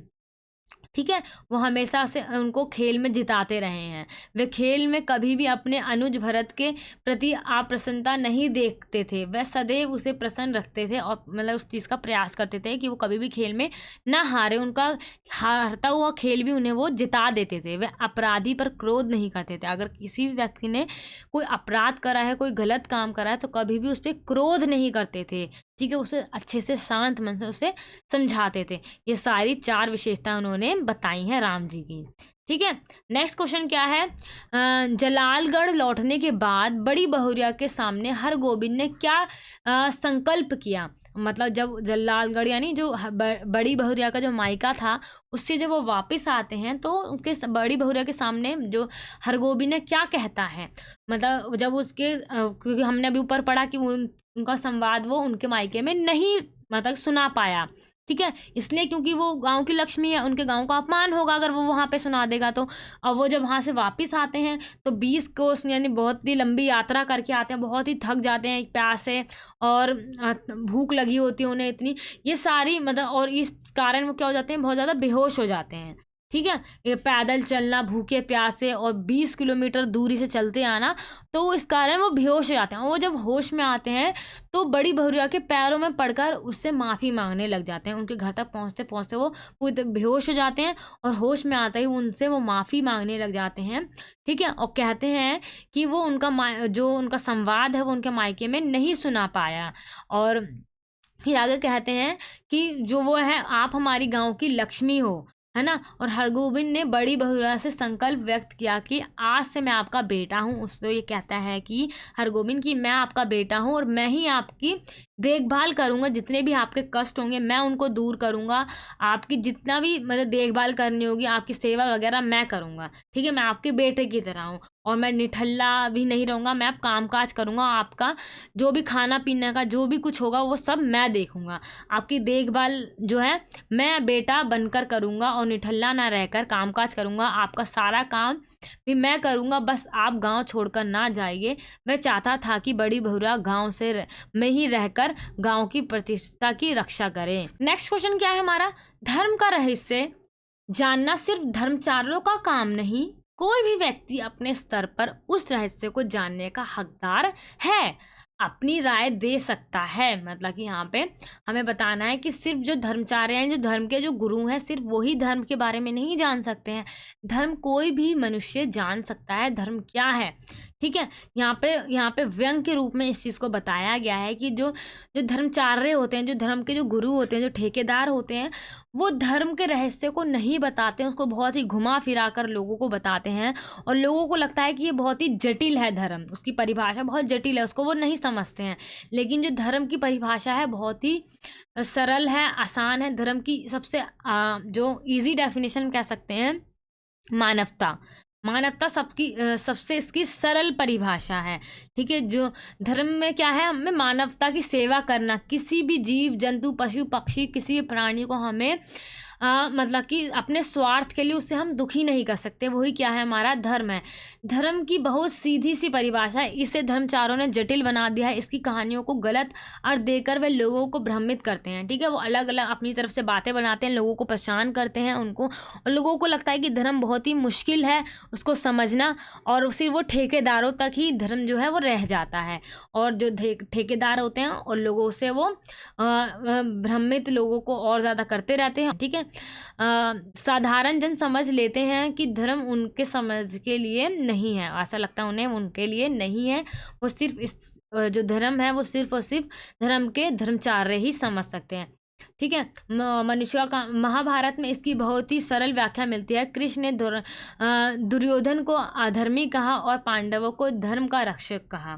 ठीक है, वो हमेशा से उनको खेल में जिताते रहे हैं। वे खेल में कभी भी अपने अनुज भरत के प्रति अप्रसन्नता नहीं देखते थे, वह सदैव उसे प्रसन्न रखते थे और मतलब उस चीज़ का प्रयास करते थे कि वो कभी भी खेल में ना हारे। उनका हारता हुआ खेल भी उन्हें वो जिता देते थे। वे अपराधी पर क्रोध नहीं करते थे। अगर किसी भी व्यक्ति ने कोई अपराध करा है, कोई गलत काम करा है, तो कभी भी उस पर क्रोध नहीं करते थे। ठीक है, उसे अच्छे से शांत मन से उसे समझाते थे। ये सारी 4 विशेषताएं उन्होंने बताई हैं राम जी की। ठीक है, नेक्स्ट क्वेश्चन क्या है, जलालगढ़ लौटने के बाद बड़ी बहुरिया के सामने हरगोविंद ने क्या संकल्प किया। मतलब जब जलालगढ़ यानी जो बड़ी बहुरिया का जो मायका था, उससे जब वो वापस आते हैं तो उसके बड़ी बहुरिया के सामने जो हरगोविंद ने क्या कहता है, मतलब जब उसके क्योंकि हमने अभी ऊपर पढ़ा कि उनका संवाद वो उनके मायके में नहीं मतलब सुना पाया। ठीक है, इसलिए क्योंकि वो गांव की लक्ष्मी है, उनके गांव का अपमान होगा अगर वो वहाँ पे सुना देगा तो। और वो जब वहाँ से वापस आते हैं तो 20 कोस यानी बहुत ही लंबी यात्रा करके आते हैं, बहुत ही थक जाते हैं प्यास से और भूख लगी होती है उन्हें इतनी, ये सारी मतलब, और इस कारण वो क्या हो जाते हैं, बहुत ज़्यादा बेहोश हो जाते हैं। ठीक है, ये पैदल चलना भूखे प्यासे और 20 किलोमीटर दूरी से चलते आना, तो इस कारण वो बेहोश हो जाते हैं। और वो जब होश में आते हैं तो बड़ी बहुरिया के पैरों में पड़कर उससे माफ़ी मांगने लग जाते हैं। उनके घर तक पहुंचते पहुंचते वो पूरे बेहोश हो जाते हैं और होश में आते ही उनसे वो माफ़ी मांगने लग जाते हैं। ठीक है, और कहते हैं कि वो उनका जो उनका संवाद है वो उनके मायके में नहीं सुना पाया। और फिर आगे कहते हैं कि जो वो है, आप हमारी गांव की लक्ष्मी हो, है ना। और हरगोविंद ने बड़ी बहुरिया से संकल्प व्यक्त किया कि आज से मैं आपका बेटा हूँ। उससे ये कहता है कि हरगोविंद की मैं आपका बेटा हूँ और मैं ही आपकी देखभाल करूँगा, जितने भी आपके कष्ट होंगे मैं उनको दूर करूँगा, आपकी जितना भी मतलब देखभाल करनी होगी, आपकी सेवा वगैरह मैं करूँगा। ठीक है, मैं आपके बेटे की तरह हूँ। और मैं निठल्ला भी नहीं रहूँगा, मैं अब कामकाज करूँगा, आपका जो भी खाना पीने का जो भी कुछ होगा वो सब मैं देखूँगा, आपकी देखभाल जो है मैं बेटा बनकर करूँगा और निठल्ला ना रहकर कामकाज करूँगा, आपका सारा काम भी मैं करूँगा, बस आप गाँव छोड़कर ना जाइए। मैं चाहता था कि बड़ी बहुरा गाँव में ही रहकर गाँव की प्रतिष्ठा की रक्षा करें। नेक्स्ट क्वेश्चन क्या है हमारा, धर्म का रहस्य जानना सिर्फ धर्मचार्यों का काम नहीं, कोई भी व्यक्ति अपने स्तर पर उस रहस्य को जानने का हकदार है, अपनी राय दे सकता है। मतलब कि यहाँ पे हमें बताना है कि सिर्फ जो धर्मचार्य हैं, जो धर्म के जो गुरु हैं, सिर्फ वही धर्म के बारे में नहीं जान सकते हैं, धर्म कोई भी मनुष्य जान सकता है, धर्म क्या है। ठीक है, यहाँ पे व्यंग के रूप में इस चीज़ को बताया गया है कि जो जो धर्मचार्य होते हैं, जो धर्म के जो गुरु होते हैं, जो ठेकेदार होते हैं, वो धर्म के रहस्य को नहीं बताते हैं, उसको बहुत ही घुमा फिरा कर लोगों को बताते हैं और लोगों को लगता है कि ये बहुत ही जटिल है, धर्म उसकी परिभाषा बहुत जटिल है, उसको वो नहीं समझते हैं। लेकिन जो धर्म की परिभाषा है बहुत ही सरल है, आसान है। धर्म की सबसे जो ईजी डेफिनेशन कह सकते हैं, मानवता। मानवता सबसे इसकी सरल परिभाषा है। ठीक है, जो धर्म में क्या है, हमें मानवता की सेवा करना, किसी भी जीव जंतु पशु पक्षी किसी भी प्राणी को हमें मतलब कि अपने स्वार्थ के लिए उससे हम दुखी नहीं कर सकते, वही क्या है, हमारा धर्म है। धर्म की बहुत सीधी सी परिभाषा है, इसे धर्मचारों ने जटिल बना दिया है, इसकी कहानियों को गलत अर्थ देकर वे लोगों को भ्रमित करते हैं। ठीक है, वो अलग अलग अपनी तरफ से बातें बनाते हैं, लोगों को परेशान करते हैं उनको, और लोगों को लगता है कि धर्म बहुत ही मुश्किल है उसको समझना, और सिर्फ वो ठेकेदारों तक ही धर्म जो है वो रह जाता है, और जो ठेकेदार होते हैं और लोगों से वो भ्रमित लोगों को और ज़्यादा करते रहते हैं। ठीक है, साधारण जन समझ लेते हैं कि धर्म उनके समझ के लिए नहीं है, ऐसा लगता है उन्हें उनके लिए नहीं है, वो सिर्फ इस जो धर्म है वो सिर्फ और सिर्फ धर्म के धर्मचार्य ही समझ सकते हैं। ठीक है, मनुष्य का महाभारत में इसकी बहुत ही सरल व्याख्या मिलती है। कृष्ण ने दुर्योधन को अधर्मी कहा और पांडवों को धर्म का रक्षक कहा।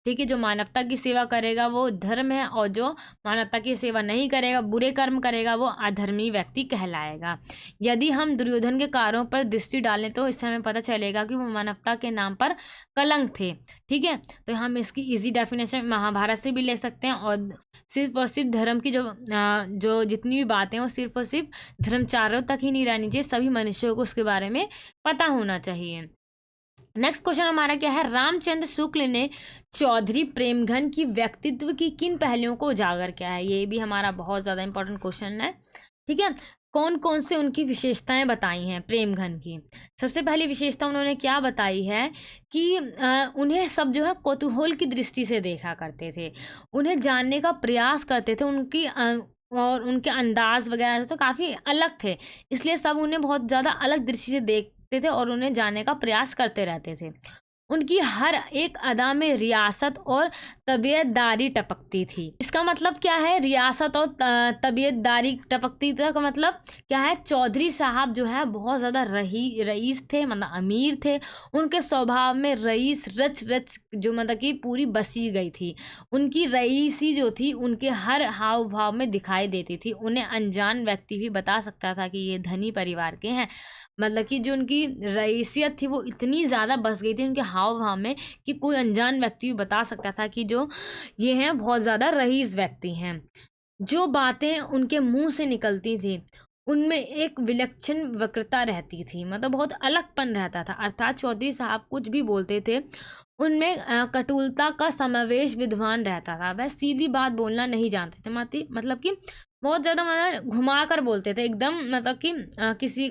ठीक है, जो मानवता की सेवा करेगा वो धर्म है, और जो मानवता की सेवा नहीं करेगा, बुरे कर्म करेगा, वो अधर्मी व्यक्ति कहलाएगा। यदि हम दुर्योधन के कार्यों पर दृष्टि डालें तो इससे हमें पता चलेगा कि वो मानवता के नाम पर कलंक थे। ठीक है, तो हम इसकी इजी डेफिनेशन महाभारत से भी ले सकते हैं, और सिर्फ धर्म की जो जितनी भी बातें वो सिर्फ और सिर्फ धर्मचार्यों तक ही नहीं रहनी चाहिए, सभी मनुष्यों को उसके बारे में पता होना चाहिए। नेक्स्ट क्वेश्चन हमारा क्या है, रामचंद्र शुक्ल ने चौधरी प्रेमघन की व्यक्तित्व की किन पहलुओं को उजागर किया है। ये भी हमारा बहुत ज़्यादा इंपॉर्टेंट क्वेश्चन है। ठीक है, कौन कौन से उनकी विशेषताएं बताई हैं प्रेमघन की। सबसे पहली विशेषता उन्होंने क्या बताई है कि उन्हें सब जो है कौतूहल की दृष्टि से देखा करते थे, उन्हें जानने का प्रयास करते थे, और उनके अंदाज वगैरह तो काफ़ी अलग थे, इसलिए सब उन्हें बहुत ज़्यादा अलग दृष्टि से देखते थे और उन्हें जानने का प्रयास करते रहते थे। उनकी हर एक अदा में रियासत और तबीयतदारी टपकती थी। इसका मतलब क्या है, रियासत और तबीयतदारी टपकती थी का मतलब क्या है, चौधरी साहब जो है बहुत ज़्यादा रईस थे, मतलब अमीर थे, उनके स्वभाव में रईस रच रच जो मतलब कि पूरी बसी गई थी, उनकी रईसी जो थी उनके हर हाव भाव में दिखाई देती थी। उन्हें अनजान व्यक्ति भी बता सकता था कि ये धनी परिवार के हैं, मतलब कि जो उनकी रईसियत थी वो इतनी ज़्यादा बस गई थी उनके हाव भाव में कि कोई अनजान व्यक्ति भी बता सकता था कि जो ये हैं बहुत ज़्यादा रईस व्यक्ति हैं। जो बातें उनके मुंह से निकलती थी उनमें एक विलक्षण वक्रता रहती थी, मतलब बहुत अलगपन रहता था, अर्थात चौधरी साहब कुछ भी बोलते थे उनमें कटुलता का समावेश विद्वान रहता था। वह सीधी बात बोलना नहीं जानते थे, मतलब कि बहुत ज़्यादा मतलब घुमा कर बोलते थे एकदम, मतलब कि किसी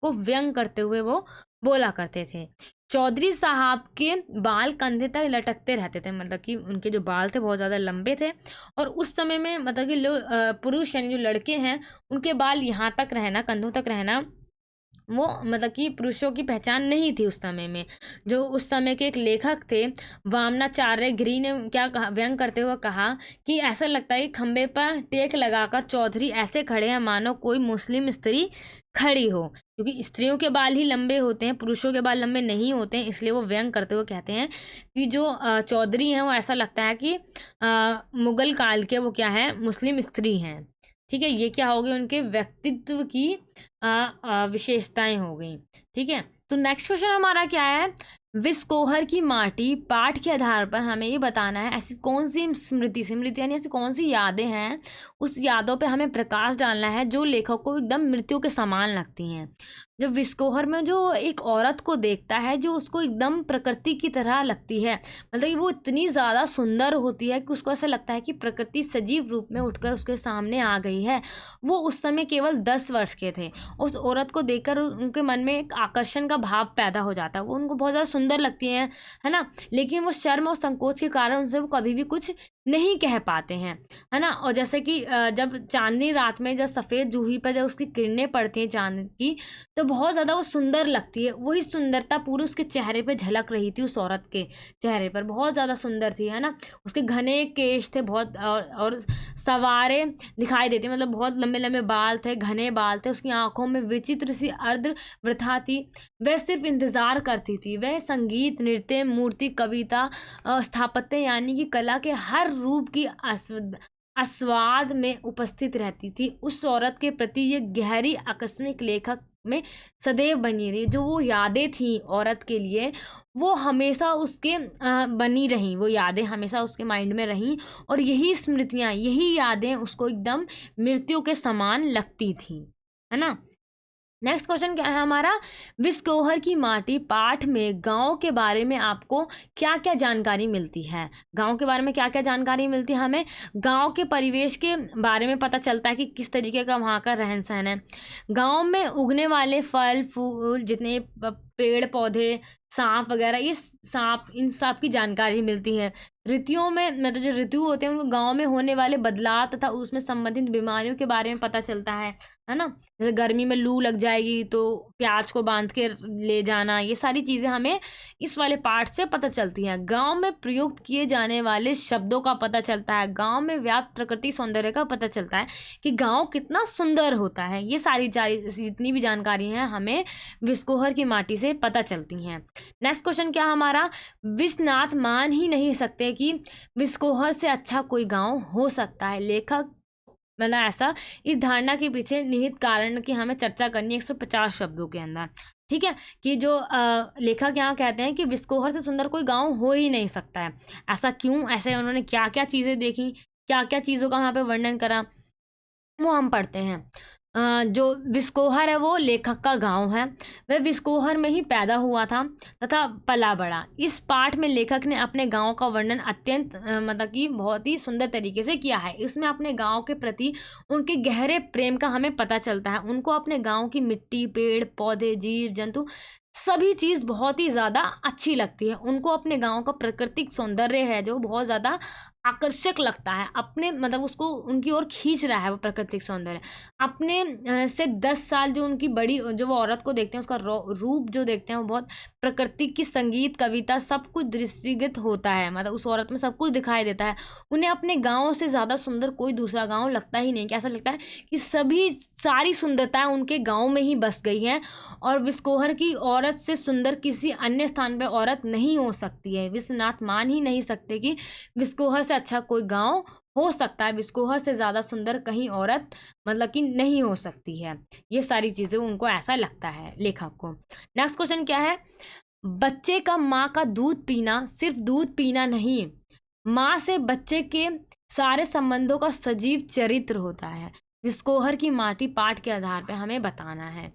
को व्यंग करते हुए वो बोला करते थे। चौधरी साहब के बाल कंधे तक लटकते रहते थे, मतलब कि उनके जो बाल थे बहुत ज़्यादा लंबे थे, और उस समय में मतलब कि पुरुष यानी जो लड़के हैं उनके बाल यहाँ तक रहना, कंधों तक रहना, वो मतलब कि पुरुषों की पहचान नहीं थी उस समय में। जो उस समय के एक लेखक थे वामनाचार्य गिरी ने क्या कहा, व्यंग करते हुए कहा कि ऐसा लगता है कि खंबे पर टेक लगाकर चौधरी ऐसे खड़े हैं मानो कोई मुस्लिम स्त्री खड़ी हो, क्योंकि स्त्रियों के बाल ही लंबे होते हैं, पुरुषों के बाल लंबे नहीं होते हैं, इसलिए वो व्यंग करते हुए कहते हैं कि जो चौधरी हैं वो ऐसा लगता है कि मुगल काल के वो क्या है, मुस्लिम स्त्री हैं। ठीक है, ये क्या हो गई, उनके व्यक्तित्व की विशेषताएं हो गई। ठीक है, तो नेक्स्ट क्वेश्चन हमारा क्या है, विस्कोहर की माटी पाठ के आधार पर हमें ये बताना है ऐसी कौन सी स्मृति स्मृति यानी ऐसी कौन सी यादें हैं, उस यादों पे हमें प्रकाश डालना है जो लेखक को एकदम मृत्यु के समान लगती हैं। जब विस्कोहर में जो एक औरत को देखता है जो उसको एकदम प्रकृति की तरह लगती है, मतलब कि वो इतनी ज़्यादा सुंदर होती है कि उसको ऐसा लगता है कि प्रकृति सजीव रूप में उठकर उसके सामने आ गई है। वो उस समय केवल 10 वर्ष के थे। उस औरत को देखकर उनके मन में एक आकर्षण का भाव पैदा हो जाता है, वो उनको बहुत ज़्यादा सुंदर लगती है ना। लेकिन वो शर्म और संकोच के कारण उनसे वो कभी भी कुछ नहीं कह पाते हैं, है ना। और जैसे कि जब चांदनी रात में जब सफ़ेद जूही पर जब उसकी किरणें पड़ती हैं चांद की, तो बहुत ज़्यादा वो सुंदर लगती है। वही सुंदरता पूरी उसके चेहरे पे झलक रही थी, उस औरत के चेहरे पर बहुत ज़्यादा सुंदर थी, है ना। उसके घने केश थे बहुत, और सवारे दिखाई देते, मतलब बहुत लंबे लंबे बाल थे, घने बाल थे। उसकी आंखों में विचित्र सी अर्द्र वृथा थी। वह सिर्फ इंतज़ार करती थी। वह संगीत, नृत्य, मूर्ति, कविता, स्थापत्य यानी कि कला के हर रूप की आस्वाद में उपस्थित रहती थी। उस औरत के प्रति ये गहरी आकस्मिक लेखक में सदैव बनी रही। जो वो यादें थी औरत के लिए, वो हमेशा उसके बनी रहीं, वो यादें हमेशा उसके माइंड में रहीं, और यही स्मृतियाँ, यही यादें उसको एकदम मृत्यु के समान लगती थी, है ना। नेक्स्ट क्वेश्चन क्या है हमारा, विस्कोहर की माटी पाठ में गांव के बारे में आपको क्या क्या जानकारी मिलती है। गांव के बारे में क्या क्या जानकारी मिलती है हमें, गांव के परिवेश के बारे में पता चलता है कि किस तरीके का वहाँ का रहन सहन है। गांव में उगने वाले फल फूल, जितने पेड़ पौधे, सांप वगैरह, ये सांप, इन सब की जानकारी मिलती है। ऋतुओं में, मतलब जो ऋतु होते हैं उनको गांव में होने वाले बदलाव तथा उसमें संबंधित बीमारियों के बारे में पता चलता है ना। जैसे गर्मी में लू लग जाएगी तो प्याज को बांध के ले जाना, ये सारी चीज़ें हमें इस वाले पार्ट से पता चलती हैं। गांव में प्रयुक्त किए जाने वाले शब्दों का पता चलता है। गांव में व्याप्त प्रकृति सौंदर्य का पता चलता है कि गांव कितना सुंदर होता है। ये सारी जितनी भी जानकारी हैं हमें विस्कोहर की माटी से पता चलती हैं। नेक्स्ट क्वेश्चन क्या हमारा, विश्वनाथ मान ही नहीं सकते कि विस्कोहर से अच्छा कोई गांव हो सकता है। लेखक, मतलब ऐसा, इस धारणा के पीछे निहित कारण की हमें चर्चा करनी है 150 शब्दों के अंदर, ठीक है। कि जो लेखक यहाँ कहते हैं कि विस्कोहर से सुंदर कोई गांव हो ही नहीं सकता है। ऐसा क्यों, ऐसे उन्होंने क्या क्या चीज़ें देखी, क्या क्या चीज़ों का वहाँ पे वर्णन करा, वो हम पढ़ते हैं। जो विस्कोहर है वो लेखक का गांव है। वह विस्कोहर में ही पैदा हुआ था तथा पला बड़ा। इस पाठ में लेखक ने अपने गांव का वर्णन अत्यंत मतलब कि बहुत ही सुंदर तरीके से किया है। इसमें अपने गांव के प्रति उनके गहरे प्रेम का हमें पता चलता है। उनको अपने गांव की मिट्टी, पेड़ पौधे, जीव जंतु, सभी चीज़ बहुत ही ज़्यादा अच्छी लगती है। उनको अपने गांव का प्राकृतिक सौंदर्य है जो बहुत ज़्यादा आकर्षक लगता है, अपने मतलब उसको उनकी ओर खींच रहा है वो प्राकृतिक सौंदर्य। अपने से 10 साल जो उनकी बड़ी, जो वो औरत को देखते हैं उसका रूप जो देखते हैं वो बहुत प्रकृति की, संगीत, कविता, सब कुछ दृष्टिगत होता है। मतलब उस औरत में सब कुछ दिखाई देता है। उन्हें अपने गाँव से ज़्यादा सुंदर कोई दूसरा गाँव लगता ही नहीं। कि ऐसा लगता है कि सभी सारी सुंदरताएँ उनके गाँव में ही बस गई हैं, और विस्कोहर की औरत से सुंदर किसी अन्य स्थान पर औरत नहीं हो सकती है। विश्वनाथ मान ही नहीं सकते कि विस्कोहर से अच्छा कोई गांव हो सकता है। विस्कोहर से ज़्यादा सुंदर कहीं औरत मतलब कि नहीं हो सकती है। ये सारी चीज़ें उनको ऐसा लगता है लेखक को। नेक्स्ट क्वेश्चन क्या है, बच्चे का माँ का दूध पीना सिर्फ दूध पीना नहीं, माँ से बच्चे के सारे संबंधों का सजीव चरित्र होता है। विस्कोहर की माटी पाठ के आधार पर हमें बताना है।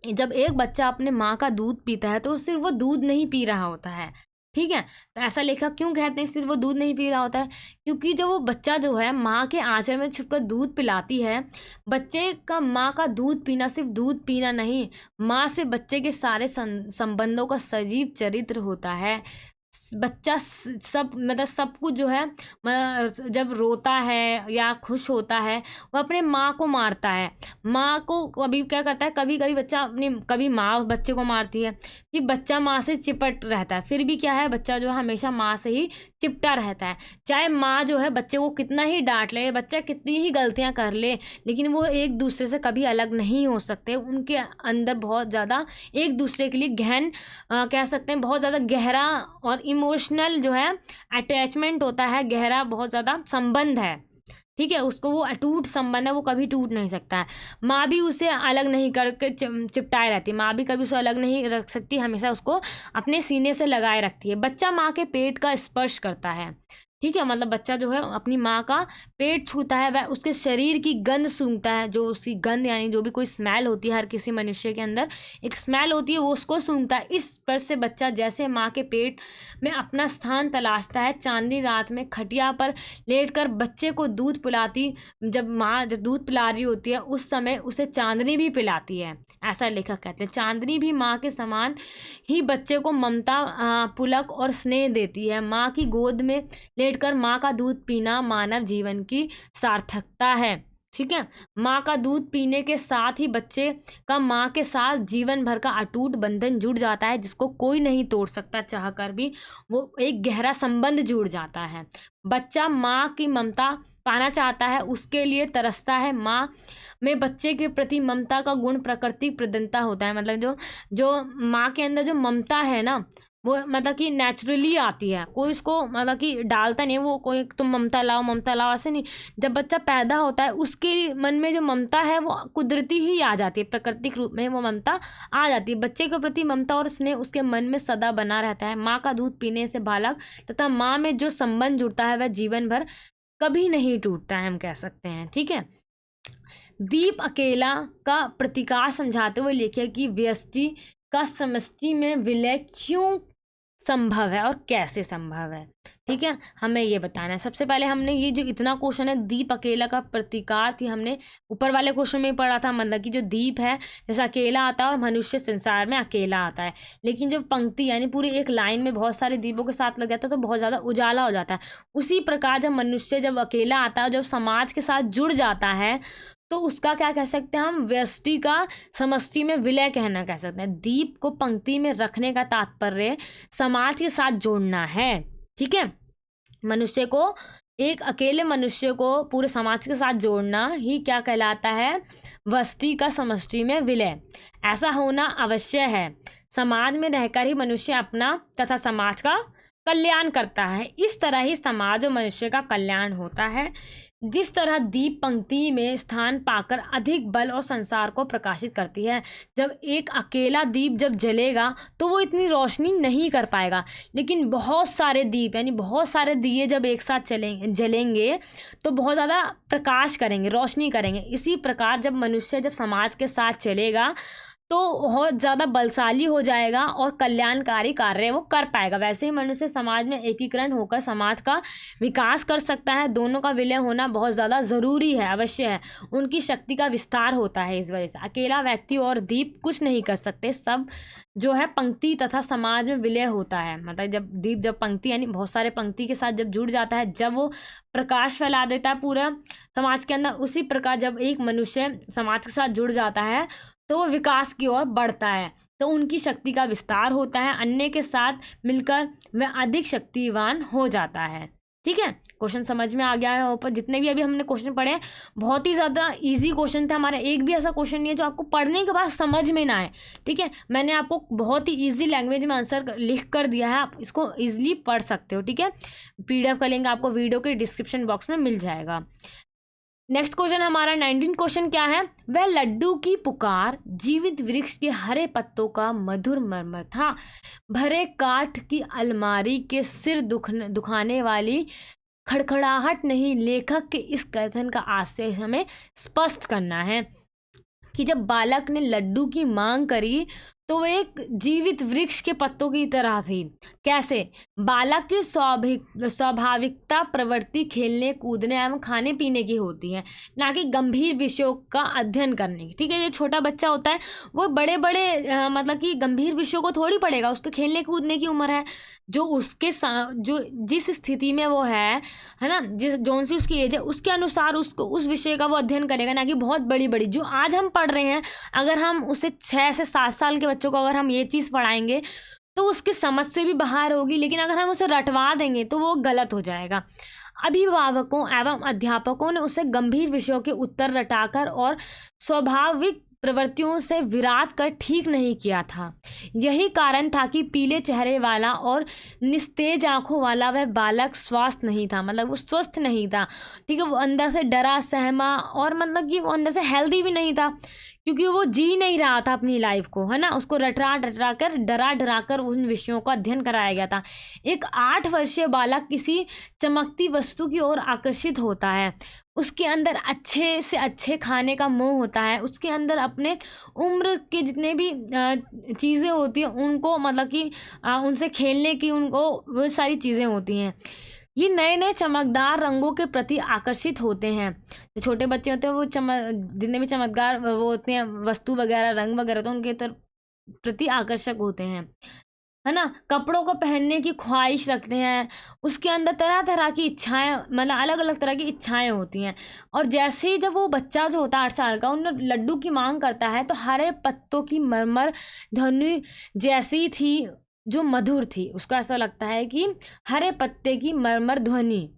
जब एक बच्चा अपने माँ का दूध पीता है तो सिर्फ वो दूध नहीं पी रहा होता है, ठीक है। तो ऐसा लेखक क्यों कहते हैं सिर्फ वो दूध नहीं पी रहा होता है, क्योंकि जब वो बच्चा जो है माँ के आंचल में छुपकर दूध पिलाती है, बच्चे का माँ का दूध पीना सिर्फ दूध पीना नहीं, माँ से बच्चे के सारे संबंधों का सजीव चरित्र होता है। बच्चा सब मतलब सब कुछ जो है, जब रोता है या खुश होता है वो अपने माँ को मारता है। माँ को कभी क्या करता है, कभी कभी बच्चा अपनी, कभी माँ बच्चे को मारती है, कि बच्चा माँ से चिपट रहता है। फिर भी क्या है, बच्चा जो है हमेशा माँ से ही चिपटा रहता है। चाहे माँ जो है बच्चे को कितना ही डांट ले, बच्चा कितनी ही गलतियाँ कर ले, लेकिन वो एक दूसरे से कभी अलग नहीं हो सकते। उनके अंदर बहुत ज़्यादा एक दूसरे के लिए गहन कह सकते हैं, बहुत ज़्यादा गहरा और इमोशनल जो है अटैचमेंट होता है, गहरा बहुत ज़्यादा संबंध है। ठीक है, उसको वो अटूट संबंध है, वो कभी टूट नहीं सकता है। माँ भी उसे अलग नहीं करके चिपटाए रहती है, माँ भी कभी उसे अलग नहीं रख सकती, हमेशा उसको अपने सीने से लगाए रखती है। बच्चा माँ के पेट का स्पर्श करता है, ठीक है, मतलब बच्चा जो है अपनी माँ का पेट छूता है, वह उसके शरीर की गंध सूंघता है, जो उसकी गंध यानी जो भी कोई स्मेल होती है, हर किसी मनुष्य के अंदर एक स्मेल होती है, वो उसको सूंघता है। इस पर से बच्चा जैसे माँ के पेट में अपना स्थान तलाशता है। चांदनी रात में खटिया पर लेटकर बच्चे को दूध पिलाती, जब माँ जब दूध पिला रही होती है उस समय उसे चांदनी भी पिलाती है, ऐसा लेखक कहते हैं। चांदनी भी माँ के समान ही बच्चे को ममता, पुलक और स्नेह देती है। माँ की गोद में लेटकर माँ का दूध पीना मानव जीवन की सार्थकता है, ठीक है। माँ का दूध पीने के साथ ही बच्चे का माँ के साथ जीवन भर का अटूट बंधन जुड़ जाता है, जिसको कोई नहीं तोड़ सकता, चाह कर भी वो एक गहरा संबंध जुड़ जाता है। बच्चा माँ की ममता पाना चाहता है, उसके लिए तरसता है। माँ में बच्चे के प्रति ममता का गुण प्राकृतिक प्रधानता होता है, मतलब जो जो माँ के अंदर जो ममता है ना, वो मतलब कि नेचुरली आती है, कोई इसको मतलब कि डालता नहीं है, वो कोई तुम ममता लाओ ऐसे नहीं। जब बच्चा पैदा होता है उसके मन में जो ममता है वो कुदरती ही आ जाती है, प्राकृतिक रूप में वो ममता आ जाती है। बच्चे के प्रति ममता और स्नेह उसके मन में सदा बना रहता है। माँ का दूध पीने से बालक तथा माँ में जो संबंध जुड़ता है वह जीवन भर कभी नहीं टूटता है, हम कह सकते हैं, ठीक है। दीप अकेला का प्रतिकार समझाते हुए लिखे कि व्यष्टि का समष्टि में विलय क्यों संभव है और कैसे संभव है, ठीक है, हमें ये बताना है। सबसे पहले हमने ये जो इतना क्वेश्चन है दीप अकेला का प्रतिकार थी, हमने ऊपर वाले क्वेश्चन में पढ़ा था, मतलब कि जो दीप है जैसे अकेला आता है और मनुष्य संसार में अकेला आता है, लेकिन जब पंक्ति यानी पूरी एक लाइन में बहुत सारे दीपों के साथ लग जाता है तो बहुत ज़्यादा उजाला हो जाता है। उसी प्रकार जब मनुष्य जब अकेला आता है, जब समाज के साथ जुड़ जाता है, तो उसका क्या कह सकते हैं हम, व्यष्टि का समष्टि में विलय कहना कह सकते हैं। दीप को पंक्ति में रखने का तात्पर्य समाज के साथ जोड़ना है, ठीक है। मनुष्य को, एक अकेले मनुष्य को पूरे समाज के साथ जोड़ना ही क्या कहलाता है, व्यष्टि का समष्टि में विलय। ऐसा होना अवश्य है। समाज में रहकर ही मनुष्य अपना तथा समाज का कल्याण करता है। इस तरह ही समाज और मनुष्य का कल्याण होता है। जिस तरह दीप पंक्ति में स्थान पाकर अधिक बल और संसार को प्रकाशित करती है। जब एक अकेला दीप जब जलेगा तो वो इतनी रोशनी नहीं कर पाएगा, लेकिन बहुत सारे दीप यानी बहुत सारे दिए जब एक साथ जलेंगे तो बहुत ज़्यादा प्रकाश करेंगे, रोशनी करेंगे। इसी प्रकार जब मनुष्य जब समाज के साथ चलेगा तो बहुत ज़्यादा बलशाली हो जाएगा और कल्याणकारी कार्य वो कर पाएगा। वैसे ही मनुष्य समाज में एकीकरण होकर समाज का विकास कर सकता है। दोनों का विलय होना बहुत ज़्यादा ज़रूरी है, अवश्य है। उनकी शक्ति का विस्तार होता है। इस वजह से अकेला व्यक्ति और दीप कुछ नहीं कर सकते, सब जो है पंक्ति तथा समाज में विलय होता है। मतलब जब दीप जब पंक्ति यानी बहुत सारे पंक्ति के साथ जब जुड़ जाता है, जब वो प्रकाश फैला देता है पूरा समाज के अंदर, उसी प्रकार जब एक मनुष्य समाज के साथ जुड़ जाता है तो वो विकास की ओर बढ़ता है, तो उनकी शक्ति का विस्तार होता है। अन्य के साथ मिलकर वह अधिक शक्तिवान हो जाता है, ठीक है। क्वेश्चन समझ में आ गया है ऊपर जितने भी अभी हमने क्वेश्चन पढ़े हैं, बहुत ही ज़्यादा इजी क्वेश्चन थे हमारे। एक भी ऐसा क्वेश्चन नहीं है जो आपको पढ़ने के बाद समझ में ना आए, ठीक है। मैंने आपको बहुत ही इजी लैंग्वेज में आंसर लिख कर दिया है, आप इसको ईजिली पढ़ सकते हो, ठीक है। PDF का लिंक आपको वीडियो के डिस्क्रिप्शन बॉक्स में मिल जाएगा। नेक्स्ट क्वेश्चन हमारा 19 क्वेश्चन क्या है, वह लड्डू की पुकार जीवित वृक्ष के हरे पत्तों का मधुर मरमर था, भरे काठ की अलमारी के सिर दुखाने वाली खड़खड़ाहट नहीं। लेखक के इस कथन का आशय हमें स्पष्ट करना है कि जब बालक ने लड्डू की मांग करी तो वो एक जीवित वृक्ष के पत्तों की तरह थी। कैसे, बालक की स्वाभाविकता प्रवृत्ति खेलने कूदने एवं खाने पीने की होती है, ना कि गंभीर विषयों का अध्ययन करने की, ठीक है। ये छोटा बच्चा होता है वो बड़े बड़े मतलब कि गंभीर विषयों को थोड़ी पढ़ेगा, उसके खेलने कूदने की उम्र है। जो उसके जो जिस स्थिति में वो है ना, जौन सी उसकी एज है उसके अनुसार उसको उस विषय का वो अध्ययन करेगा, ना कि बहुत बड़ी बड़ी जो आज हम पढ़ रहे हैं। अगर हम उसे 6 से 7 साल के बच्चों को अगर हम ये चीज़ पढ़ाएंगे तो उसकी समझ से भी बाहर होगी, लेकिन अगर हम उसे रटवा देंगे तो वो गलत हो जाएगा। अभिभावकों एवं अध्यापकों ने उसे गंभीर विषयों के उत्तर रटाकर और स्वाभाविक प्रवृत्तियों से विराट कर ठीक नहीं किया था। यही कारण था कि पीले चेहरे वाला और निस्तेज आंखों वाला वह बालक स्वस्थ नहीं था, मतलब वो स्वस्थ नहीं था, ठीक है। वो अंदर से डरा सहमा और मतलब कि वो अंदर से हेल्दी भी नहीं था, क्योंकि वो जी नहीं रहा था अपनी लाइफ को, है ना। उसको डरा डरा कर उन विषयों का अध्ययन कराया गया था। एक 8 वर्षीय बालक किसी चमकती वस्तु की ओर आकर्षित होता है, उसके अंदर अच्छे से अच्छे खाने का मोह होता है, उसके अंदर अपने उम्र के जितने भी चीज़ें होती हैं उनको, मतलब कि उनसे खेलने की उनको वो सारी चीज़ें होती हैं। ये नए नए चमकदार रंगों के प्रति आकर्षित होते हैं। जो छोटे बच्चे होते हैं वो जितने भी चमकदार वो होते हैं वस्तु वगैरह रंग वगैरह होते हैं उनके प्रति आकर्षक होते हैं, है ना। कपड़ों को पहनने की ख्वाहिश रखते हैं, उसके अंदर तरह तरह की इच्छाएं, मतलब अलग अलग तरह की इच्छाएं होती हैं। और जैसे ही जब वो बच्चा जो होता है 8 साल का उन लड्डू की मांग करता है, तो हरे पत्तों की मरमर ध्वनि जैसी थी जो मधुर थी। उसको ऐसा लगता है कि हरे पत्ते की मरमर ध्वनि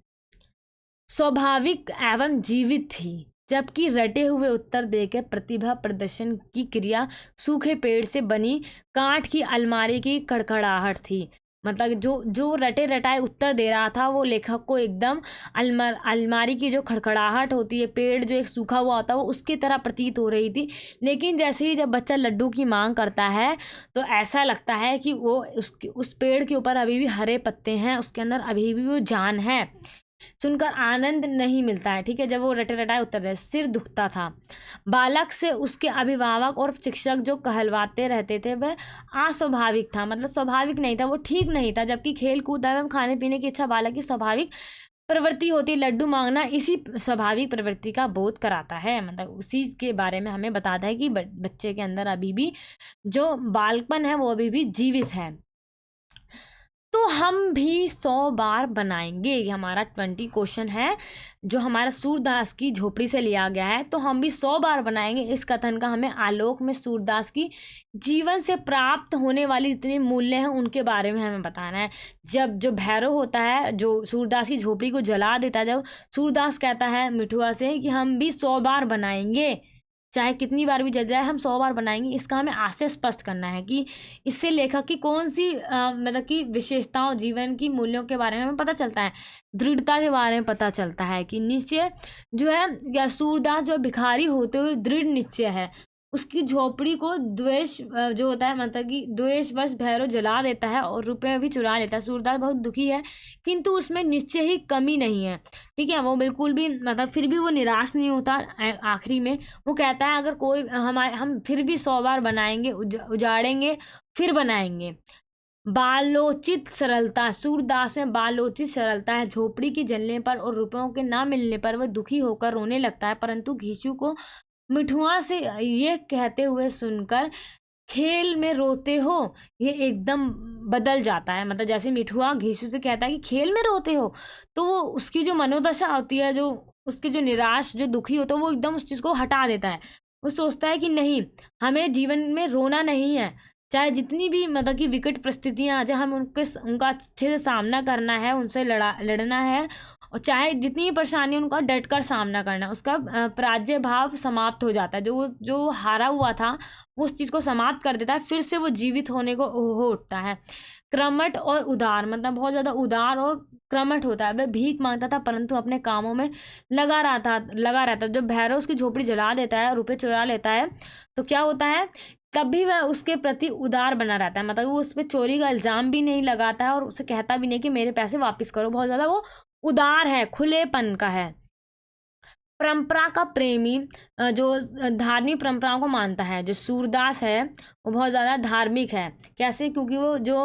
स्वाभाविक एवं जीवित थी, जबकि रटे हुए उत्तर देकर प्रतिभा प्रदर्शन की क्रिया सूखे पेड़ से बनी कांच की अलमारी की कड़कड़ाहट थी। मतलब जो जो रटे रटाए उत्तर दे रहा था वो लेखक को एकदम अलमारी की जो खड़खड़ाहट होती है, पेड़ जो एक सूखा हुआ होता है वो उसकी तरह प्रतीत हो रही थी। लेकिन जैसे ही जब बच्चा लड्डू की मांग करता है तो ऐसा लगता है कि वो उस पेड़ के ऊपर अभी भी हरे पत्ते हैं, उसके अंदर अभी भी वो जान है। सुनकर आनंद नहीं मिलता है, ठीक है। जब वो रटे रटाए उत्तर दे, सिर दुखता था। बालक से उसके अभिभावक और शिक्षक जो कहलवाते रहते थे वह अस्वाभाविक था, मतलब स्वाभाविक नहीं था, वो ठीक नहीं था। जबकि खेल कूद एवं खाने पीने की इच्छा बालक की स्वाभाविक प्रवृत्ति होती है। लड्डू मांगना इसी स्वाभाविक प्रवृत्ति का बोध कराता है, मतलब उसी के बारे में हमें बताता है कि बच्चे के अंदर अभी भी जो बालपन है वो अभी भी जीवित है। तो हम भी 100 बार बनाएंगे, ये हमारा 20 क्वेश्चन है जो हमारा सूरदास की झोपड़ी से लिया गया है। तो हम भी 100 बार बनाएंगे। इस कथन का हमें आलोक में सूरदास की जीवन से प्राप्त होने वाली जितने मूल्य हैं उनके बारे में हमें बताना है। जब जो भैरव होता है जो सूरदास की झोपड़ी को जला देता है, जब सूरदास कहता है मिठुआ से कि हम भी 100 बार बनाएंगे, चाहे कितनी बार भी जल जाए हम 100 बार बनाएंगे, इसका हमें आशय स्पष्ट करना है कि इससे लेखक की कौन सी मतलब कि विशेषताओं, जीवन की मूल्यों के बारे में हमें पता चलता है, दृढ़ता के बारे में पता चलता है कि निश्चय जो है या सूरदास जो भिखारी होते हुए दृढ़ निश्चय है। उसकी झोपड़ी को द्वेष जो होता है, मतलब कि द्वेषवश भैरव जला देता है और रुपए भी चुरा लेता है। सूरदास बहुत दुखी है किंतु उसमें निश्चय ही कमी नहीं है, ठीक है। वो बिल्कुल भी मतलब फिर भी वो निराश नहीं होता। आखिरी में वो कहता है अगर कोई हम फिर भी 100 बार बनाएंगे, उजाड़ेंगे फिर बनाएंगे। बालोचित सरलता, सूरदास में बालोचित सरलता है। झोपड़ी की जलने पर और रुपयों के ना मिलने पर वह दुखी होकर रोने लगता है, परंतु घीशू को मिठुआ से ये कहते हुए सुनकर खेल में रोते हो ये एकदम बदल जाता है। मतलब जैसे मिठुआ घीशू से कहता है कि खेल में रोते हो, तो वो उसकी जो मनोदशा होती है, जो उसकी जो निराश जो दुखी होता है वो एकदम उस चीज़ को हटा देता है। वो सोचता है कि नहीं, हमें जीवन में रोना नहीं है, चाहे जितनी भी मतलब कि विकट परिस्थितियाँ आ जाए हमें उनका अच्छे से सामना करना है, उनसे लड़ना है, और चाहे जितनी परेशानी उनका डट कर सामना करना है। उसका पराजय भाव समाप्त हो जाता है। जो हारा हुआ था वो उस चीज़ को समाप्त कर देता है, फिर से वो जीवित होने को हो उठता है। क्रमठ और उदार, मतलब बहुत ज़्यादा उदार और क्रमठ होता है। वह भीख मांगता था परंतु अपने कामों में लगा रहता। जब भैरव उसकी झोपड़ी जला देता है और रुपये चुरा लेता है तो क्या होता है, तब भी वह उसके प्रति उदार बना रहता है। मतलब वो उस पर चोरी का इल्ज़ाम भी नहीं लगाता है और उसे कहता भी नहीं कि मेरे पैसे वापस करो। बहुत ज़्यादा वो उदार है, खुलेपन का है। परंपरा का प्रेमी, जो धार्मिक परंपराओं को मानता है। जो सूरदास है वो बहुत ज़्यादा धार्मिक है। कैसे? क्योंकि वो जो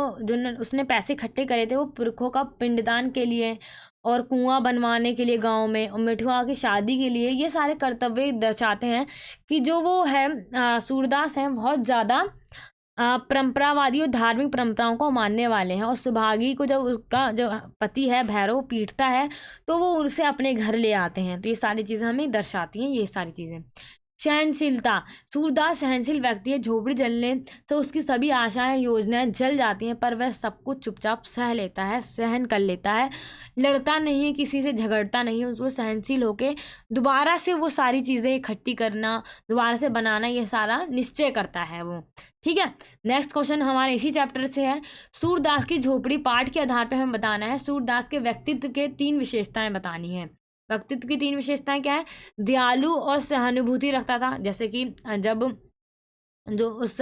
उसने पैसे इकट्ठे करे थे वो पुरखों का पिंडदान के लिए और कुआं बनवाने के लिए गांव में, और मिठुआ की शादी के लिए, ये सारे कर्तव्य दर्शाते हैं कि जो वो है सूरदास हैं बहुत ज़्यादा परंपरावादी और धार्मिक परंपराओं को मानने वाले हैं। और सुभागी को जब उसका जो पति है भैरव पीटता है तो वो उसे अपने घर ले आते हैं। तो ये सारी चीज़ें हमें दर्शाती हैं, ये सारी चीज़ें। सहनशीलता, सूरदास सहनशील व्यक्ति है। झोपड़ी जलने तो उसकी सभी आशाएं योजनाएं जल जाती हैं, पर वह सब कुछ चुपचाप सह लेता है, सहन कर लेता है, लड़ता नहीं है, किसी से झगड़ता नहीं है। उसको सहनशील होके दोबारा से वो सारी चीज़ें इकट्ठी करना, दोबारा से बनाना, ये सारा निश्चय करता है वो। ठीक है, नेक्स्ट क्वेश्चन हमारे इसी चैप्टर से है। सूरदास की झोपड़ी पाठ के आधार पर हमें बताना है सूरदास के व्यक्तित्व के 3 विशेषताएं बतानी है। व्यक्तित्व की 3 विशेषताएं क्या है? दयालु और सहानुभूति रखता था। जैसे कि जब जो उस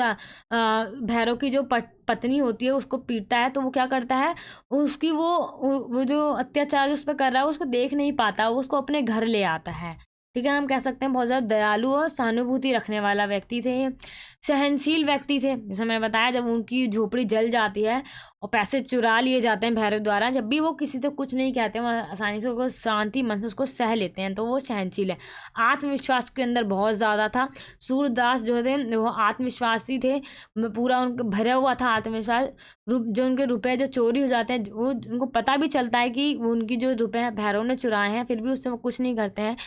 भैरव की जो पत्नी होती है उसको पीटता है, तो वो क्या करता है, उसकी वो जो अत्याचार जो उस पर कर रहा है उसको देख नहीं पाता, वो उसको अपने घर ले आता है। ठीक है, हम कह सकते हैं बहुत ज़्यादा दयालु और सहानुभूति रखने वाला व्यक्ति थे। सहनशील व्यक्ति थे, जैसे मैंने बताया जब उनकी झोपड़ी जल जाती है और पैसे चुरा लिए जाते हैं भैरव द्वारा, जब भी वो किसी से कुछ नहीं कहते, वो आसानी से उसको शांति मन से उसको सह लेते हैं, तो वो सहनशील है। आत्मविश्वास के अंदर बहुत ज़्यादा था। सूरदास जो थे वो आत्मविश्वासी थे, पूरा उनका भरा हुआ था आत्मविश्वास। जो उनके रुपए जो चोरी हो जाते हैं, वो उनको पता भी चलता है कि उनकी जो रुपए भैरव ने चुराए हैं, फिर भी उससे वो कुछ नहीं करते हैं।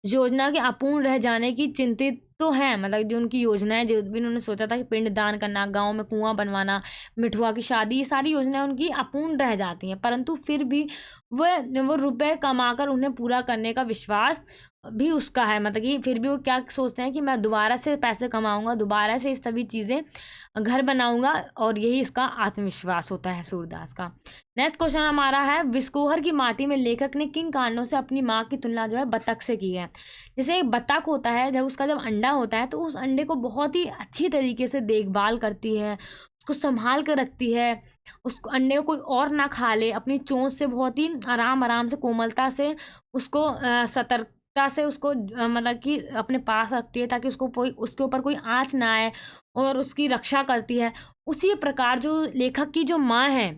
योजना के अपूर्ण रह जाने की चिंतित तो है, मतलब जो उनकी योजनाएं जो भी उन्होंने सोचा था कि पिंड दान करना, गांव में कुआं बनवाना, मिठुआ की शादी, ये सारी योजनाएं उनकी अपूर्ण रह जाती हैं, परंतु फिर भी वो रुपए कमाकर उन्हें पूरा करने का विश्वास भी उसका है। मतलब कि फिर भी वो क्या सोचते हैं कि मैं दोबारा से पैसे कमाऊंगा, दोबारा से इस सभी चीज़ें घर बनाऊंगा, और यही इसका आत्मविश्वास होता है सूरदास का। नेक्स्ट क्वेश्चन हमारा है, विस्कोहर की माटी में लेखक ने किन कारणों से अपनी माँ की तुलना जो है बतख से की है। जैसे एक बतख होता है, जब उसका जब अंडा होता है तो उस अंडे को बहुत ही अच्छी तरीके से देखभाल करती है, उसको संभाल कर रखती है, उस अंडे को कोई और ना खा ले, अपनी चोंच से बहुत ही आराम आराम से कोमलता से उसको सतर्कता से उसको मतलब कि अपने पास रखती है, ताकि उसको कोई उसके ऊपर कोई आँच ना आए, और उसकी रक्षा करती है। उसी प्रकार जो लेखक की जो माँ है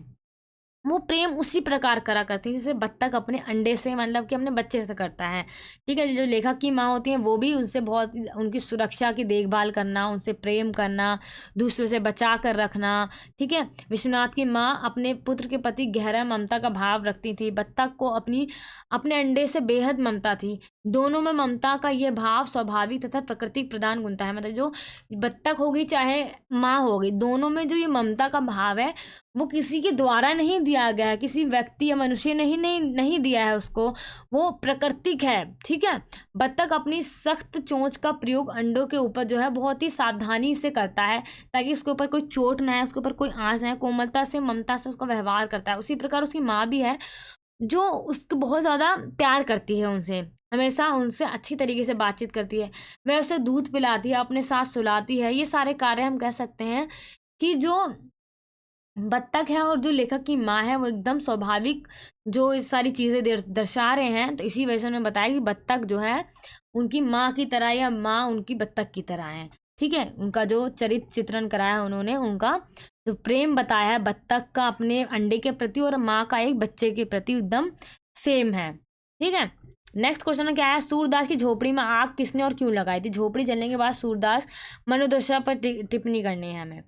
वो प्रेम उसी प्रकार करा करती है जैसे बत्तख अपने अंडे से, मतलब कि अपने बच्चे से करता है। ठीक है, जो लेखक की माँ होती हैं वो भी उनसे बहुत उनकी सुरक्षा की देखभाल करना, उनसे प्रेम करना, दूसरों से बचा कर रखना। ठीक है, विश्वनाथ की माँ अपने पुत्र के प्रति गहरा ममता का भाव रखती थी, बत्तख को अपने अंडे से बेहद ममता थी। दोनों में ममता का यह भाव स्वाभाविक तथा प्रकृति प्रदान गुणता है। मतलब जो बत्तख होगी चाहे माँ होगी, दोनों में जो ये ममता का भाव है वो किसी के द्वारा नहीं दिया गया है, किसी व्यक्ति या मनुष्य ने ही नहीं दिया है उसको, वो प्राकृतिक है। ठीक है, बत्तख अपनी सख्त चोंच का प्रयोग अंडों के ऊपर जो है बहुत ही सावधानी से करता है, ताकि उसके ऊपर कोई चोट ना आए, उसके ऊपर कोई आँच ना आए, कोमलता से ममता से उसका व्यवहार करता है। उसी प्रकार उसकी माँ भी है, जो उसको बहुत ज़्यादा प्यार करती है, उनसे हमेशा उनसे अच्छी तरीके से बातचीत करती है, वह उसे दूध पिलाती है, अपने साथ सुलाती है। ये सारे कार्य हम कह सकते हैं कि जो बत्तख है और जो लेखक की माँ है वो एकदम स्वाभाविक जो इस सारी चीज़ें दर्शा रहे हैं। तो इसी वजह से उन्होंने बताया कि बत्तख जो है उनकी माँ की तरह, या माँ उनकी बत्तख की तरह है। ठीक है, उनका जो चरित्र चित्रण कराया है उन्होंने, उनका जो प्रेम बताया है बत्तख का अपने अंडे के प्रति और माँ का एक बच्चे के प्रति एकदम सेम है। ठीक है, नेक्स्ट क्वेश्चन क्या है, सूरदास की झोपड़ी में आग किसने और क्यों लगाई थी। झोपड़ी जलने के बाद सूरदास मनोदशा पर टिप्पणी करनी है हमें।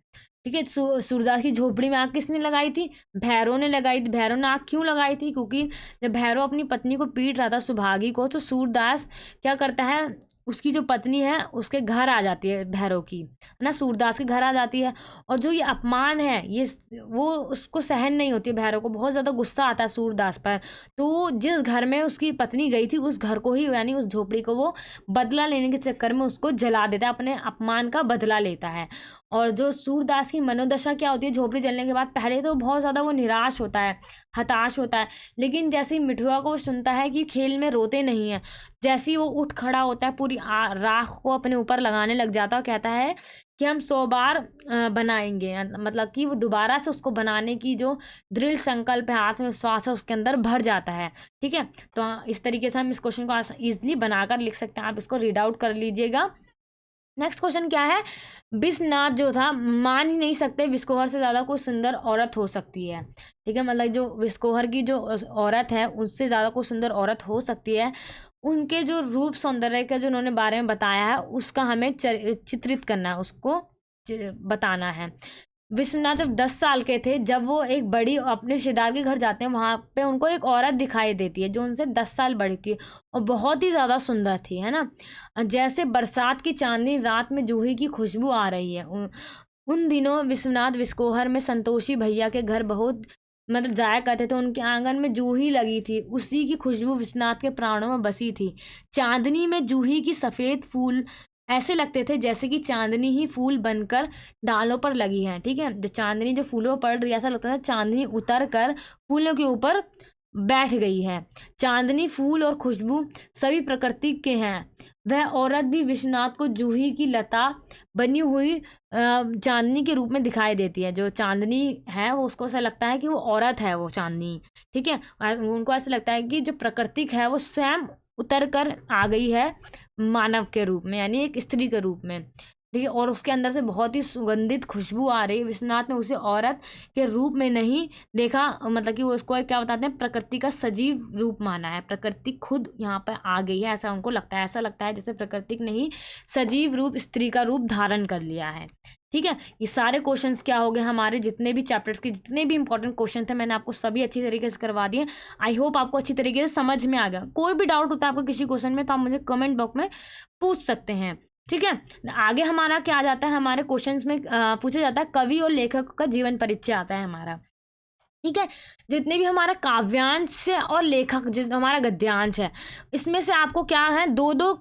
ठीक है, सूरदास की झोपड़ी में आग किसने लगाई थी, भैरव ने लगाई थी। भैरव ने आग क्यों लगाई थी, क्योंकि जब भैरव अपनी पत्नी को पीट रहा था सुभागी को, तो सूरदास क्या करता है, उसकी जो पत्नी है उसके घर आ जाती है, भैरव की है ना, सूरदास के घर आ जाती है, और जो ये अपमान है ये वो उसको सहन नहीं होती है, भैरव को बहुत ज़्यादा गुस्सा आता है सूरदास पर। तो जिस घर में उसकी पत्नी गई थी उस घर को ही, यानी उस झोपड़ी को वो बदला लेने के चक्कर में उसको जला देता है, अपने अपमान का बदला लेता है। और जो सूरदास की मनोदशा क्या होती है झोपड़ी जलने के बाद, पहले तो बहुत ज़्यादा वो निराश होता है, हताश होता है, लेकिन जैसे ही मिठुआ को सुनता है कि खेल में रोते नहीं है, जैसे ही वो उठ खड़ा होता है, पूरी राख को अपने ऊपर लगाने लग जाता है, कहता है कि हम 100 बार बनाएंगे। मतलब कि वो दोबारा से उसको बनाने की जो दृढ़ संकल्प है, आत्मविश्वास है, उसके अंदर भर जाता है। ठीक है, तो इस तरीके से हम इस क्वेश्चन को ईजिली बनाकर लिख सकते हैं, आप इसको रीड आउट कर लीजिएगा। नेक्स्ट क्वेश्चन क्या है, विश्वनाथ जो था मान ही नहीं सकते विस्कोहर से ज़्यादा कोई सुंदर औरत हो सकती है। ठीक है, मतलब जो विस्कोहर की जो औरत है उससे ज़्यादा कोई सुंदर औरत हो सकती है। उनके जो रूप सौंदर्य का जो उन्होंने बारे में बताया है उसका हमें चित्रित करना है, उसको बताना है। विश्वनाथ जब 10 साल के थे, जब वो एक बड़ी अपने रिश्तेदार के घर जाते हैं, वहाँ पे उनको एक औरत दिखाई देती है जो उनसे 10 साल बड़ी थी और बहुत ही ज़्यादा सुंदर थी, है ना। जैसे बरसात की चांदनी रात में जूही की खुशबू आ रही है। उन दिनों विश्वनाथ विस्कोहर में संतोषी भैया के घर बहुत मतलब जाया करते थे। उनके आंगन में जूही लगी थी, उसी की खुशबू विश्वनाथ के प्राणों में बसी थी। चांदनी में जूही की सफ़ेद फूल ऐसे लगते थे जैसे कि चांदनी ही फूल बनकर डालों पर लगी है, ठीक है। जो चांदनी जो फूलों पर पड़ रही है, ऐसा लगता था चांदनी उतर कर फूलों के ऊपर बैठ गई है। चांदनी, फूल और खुशबू सभी प्रकृति के हैं। वह औरत भी विश्वनाथ को जूही की लता बनी हुई चांदनी के रूप में दिखाई देती है। जो चांदनी है वो उसको ऐसा लगता है कि वो औरत है, वो चांदनी, ठीक है। उनको ऐसा लगता है कि जो प्रकृतिक है वो स्वयं उतर कर आ गई है मानव के रूप में, यानी एक स्त्री के रूप में, ठीक है। और उसके अंदर से बहुत ही सुगंधित खुशबू आ रही है। विश्वनाथ ने उसे औरत के रूप में नहीं देखा, मतलब कि वो उसको क्या बताते हैं, प्रकृति का सजीव रूप माना है। प्रकृति खुद यहाँ पर आ गई है, ऐसा उनको लगता है। ऐसा लगता है जैसे प्रकृति ने ही सजीव रूप, स्त्री का रूप धारण कर लिया है, ठीक है। ये सारे क्वेश्चंस क्या हो गए, हमारे जितने भी चैप्टर्स के जितने भी इंपॉर्टेंट क्वेश्चन थे मैंने आपको सभी अच्छी तरीके से करवा दिए। आई होप आपको अच्छी तरीके से समझ में आ गया। कोई भी डाउट होता है आपको किसी क्वेश्चन में तो आप मुझे कमेंट बॉक्स में पूछ सकते हैं, ठीक है। आगे हमारा क्या आ जाता है, हमारे क्वेश्चंस में पूछा जाता है कवि और लेखक का जीवन परिचय आता है हमारा, ठीक है। जितने भी हमारा काव्यांश और लेखक, जो हमारा गद्यांश है, इसमें से आपको क्या है, दो दो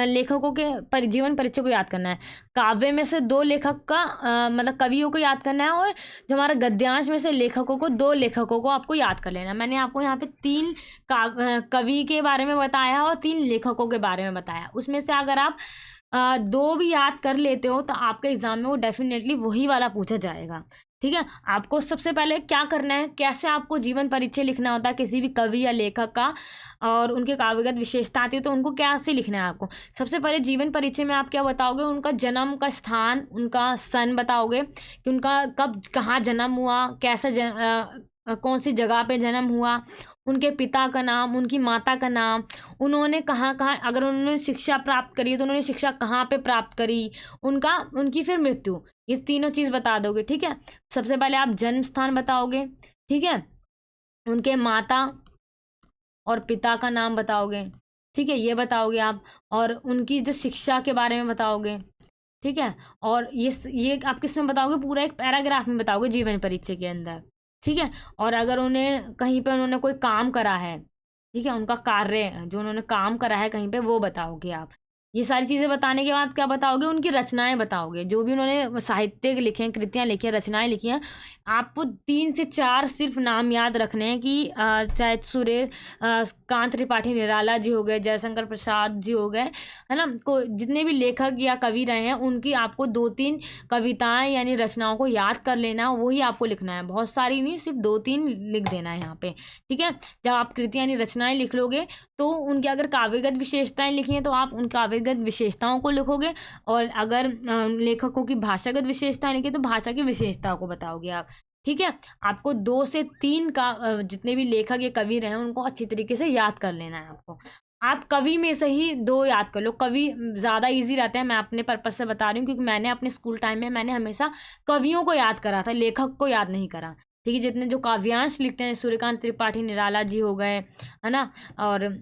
लेखकों के जीवन परिचय को याद करना है। काव्य में से 2 लेखक का मतलब कवियों को याद करना है, और जो हमारा गद्यांश में से लेखकों को 2 लेखकों को आपको याद कर लेना है। मैंने आपको यहाँ पे 3 कवि के बारे में बताया और 3 लेखकों के बारे में बताया। उसमें से अगर आप 2 भी याद कर लेते हो तो आपके एग्जाम में वो डेफिनेटली वही वाला पूछा जाएगा, ठीक है। आपको सबसे पहले क्या करना है, कैसे आपको जीवन परिचय लिखना होता है किसी भी कवि या लेखक का, और उनके काव्यगत विशेषता आती है तो उनको कैसे लिखना है आपको। सबसे पहले जीवन परिचय में आप क्या बताओगे, उनका जन्म का स्थान, उनका सन बताओगे कि उनका कब कहाँ जन्म हुआ, कैसे कौन सी जगह पे जन्म हुआ, उनके पिता का नाम, उनकी माता का नाम, उन्होंने कहाँ कहाँ, अगर उन्होंने शिक्षा प्राप्त करी है तो उन्होंने शिक्षा कहाँ पे प्राप्त करी, उनकी फिर मृत्यु, ये तीनों चीज़ बता दोगे, ठीक है। सबसे पहले आप जन्म स्थान बताओगे, ठीक है, उनके माता और पिता का नाम बताओगे, ठीक है, ये बताओगे आप, और उनकी जो शिक्षा के बारे में बताओगे, ठीक है। और ये आप किस में बताओगे, पूरा एक पैराग्राफ में बताओगे जीवन परिचय के अंदर, ठीक है। और अगर उन्हें कहीं पे उन्होंने कोई काम करा है, ठीक है, उनका कार्य जो उन्होंने काम करा है कहीं पे वो बताओगे आप। ये सारी चीज़ें बताने के बाद क्या बताओगे, उनकी रचनाएं बताओगे, जो भी उन्होंने साहित्य लिखे हैं, कृतियाँ लिखी हैं, रचनाएं लिखी हैं। आपको 3 से 4 सिर्फ नाम याद रखने हैं कि चाहे कांत त्रिपाठी निराला जी हो गए, जयशंकर प्रसाद जी हो गए, है ना, को जितने भी लेखक या कवि रहे हैं उनकी आपको 2-3 कविताएं यानी रचनाओं को याद कर लेना, वही आपको लिखना है। बहुत सारी नहीं, सिर्फ 2-3 लिख देना है यहाँ पे, ठीक है। जब आप कृतियाँ यानी रचनाएं लिख लोगे तो उनकी अगर काव्यगत विशेषताएं लिखी हैं तो आप उन काव्यगत विशेषताओं को लिखोगे, और अगर लेखकों की भाषागत विशेषताएं लिखी तो भाषा की विशेषताओं को बताओगे आप, ठीक है। आपको 2 से 3 का जितने भी लेखक या कवि रहे हैं उनको अच्छी तरीके से याद कर लेना है आपको। आप कवि में से ही 2 याद कर लो, कवि ज़्यादा इजी रहते हैं, मैं अपने पर्पज से बता रही हूँ, क्योंकि मैंने अपने स्कूल टाइम में मैंने हमेशा कवियों को याद करा था, लेखक को याद नहीं करा, ठीक है। जितने जो काव्यांश लिखते हैं, सूर्यकांत त्रिपाठी निराला जी हो गए, है ना, और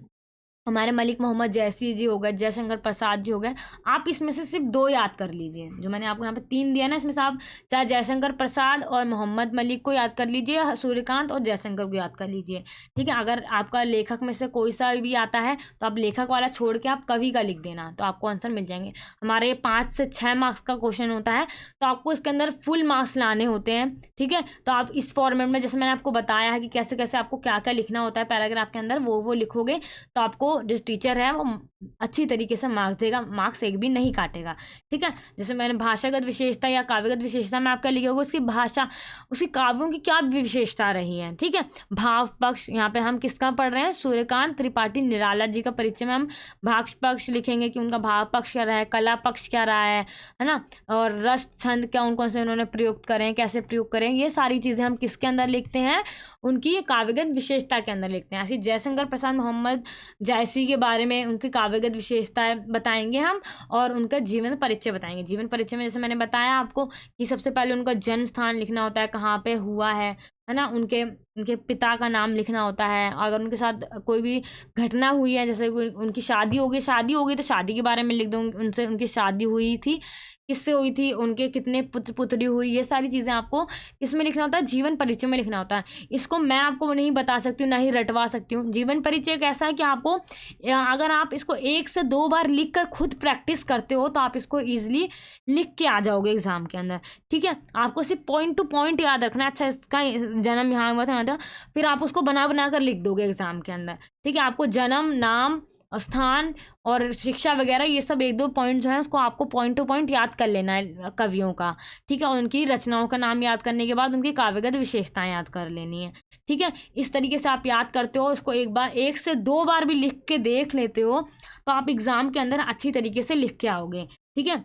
हमारे मलिक मोहम्मद जैसी जी हो गए, जयशंकर प्रसाद जी हो गए, आप इसमें से सिर्फ 2 याद कर लीजिए। जो मैंने आपको यहाँ पे 3 दिया ना, इसमें से आप चाहे जयशंकर प्रसाद और मोहम्मद मलिक को याद कर लीजिए, सूर्यकांत और जयशंकर को याद कर लीजिए, ठीक है। अगर आपका लेखक में से कोई सा भी आता है तो आप लेखक वाला छोड़ के आप कवि का लिख देना, तो आपको आंसर मिल जाएंगे। हमारे 5 से 6 मार्क्स का क्वेश्चन होता है, तो आपको इसके अंदर फुल मार्क्स लाने होते हैं, ठीक है। तो आप इस फॉर्मेट में, जैसे मैंने आपको बताया है कि कैसे कैसे आपको क्या क्या लिखना होता है पैराग्राफ के अंदर, वो लिखोगे तो आपको जो टीचर है वो अच्छी तरीके से मार्क्स देगा, मार्क्स एक भी नहीं काटेगा, ठीक है। जैसे मैंने भाषागत विशेषता या काव्यगत विशेषता में आपका लिखोगे उसकी भाषा, उसकी काव्यों की क्या विशेषता रही है, ठीक है। भाव पक्ष, यहाँ पे हम किसका पढ़ रहे हैं, सूर्यकांत त्रिपाठी निराला जी का परिचय में हम भाव पक्ष लिखेंगे कि उनका भाव पक्ष क्या रहा है, कला पक्ष क्या रहा है ना, और रस छंद क्या, उनको से उन्होंने प्रयुक्त करें, कैसे प्रयोग करें, ये सारी चीज़ें हम किसके अंदर लिखते हैं, उनकी काव्यगत विशेषता के अंदर लिखते हैं। ऐसे जयशंकर प्रसाद मोहम्मद जयसी के बारे में उनकी काव्यगत विशेषताएं बताएंगे हम, और उनका जीवन परिचय बताएंगे। जीवन परिचय में जैसे मैंने बताया आपको कि सबसे पहले उनका जन्म स्थान लिखना होता है, कहाँ पे हुआ है ना, उनके उनके पिता का नाम लिखना होता है। अगर उनके साथ कोई भी घटना हुई है, जैसे उनकी शादी हो गई तो शादी के बारे में लिख दो, उनसे उनकी शादी हुई थी, किससे हुई थी, उनके कितने पुत्र पुत्री हुई, ये सारी चीज़ें आपको किसमें लिखना होता है, जीवन परिचय में लिखना होता है। इसको मैं आपको नहीं बता सकती हूँ, ना ही रटवा सकती हूँ। जीवन परिचय कैसा है कि आपको अगर आप इसको 1 से 2 बार लिख कर खुद प्रैक्टिस करते हो तो आप इसको ईजिली लिख के आ जाओगे एग्जाम के अंदर, ठीक है। आपको सिर्फ पॉइंट टू पॉइंट याद रखना है, अच्छा इसका जन्म यहाँ हुआ था, फिर आप उसको बना बना कर लिख दोगे एग्जाम के अंदर, ठीक है। आपको जन्म, नाम, स्थान और शिक्षा वगैरह ये सब 1-2 पॉइंट जो है उसको आपको पॉइंट टू पॉइंट याद कर लेना है कवियों का, ठीक है। उनकी रचनाओं का नाम याद करने के बाद उनकी काव्यगत विशेषताएं याद कर लेनी है, ठीक है। इस तरीके से आप याद करते हो, इसको 1 से 2 बार भी लिख के देख लेते हो तो आप एग्जाम के अंदर अच्छी तरीके से लिख के आओगे, ठीक है।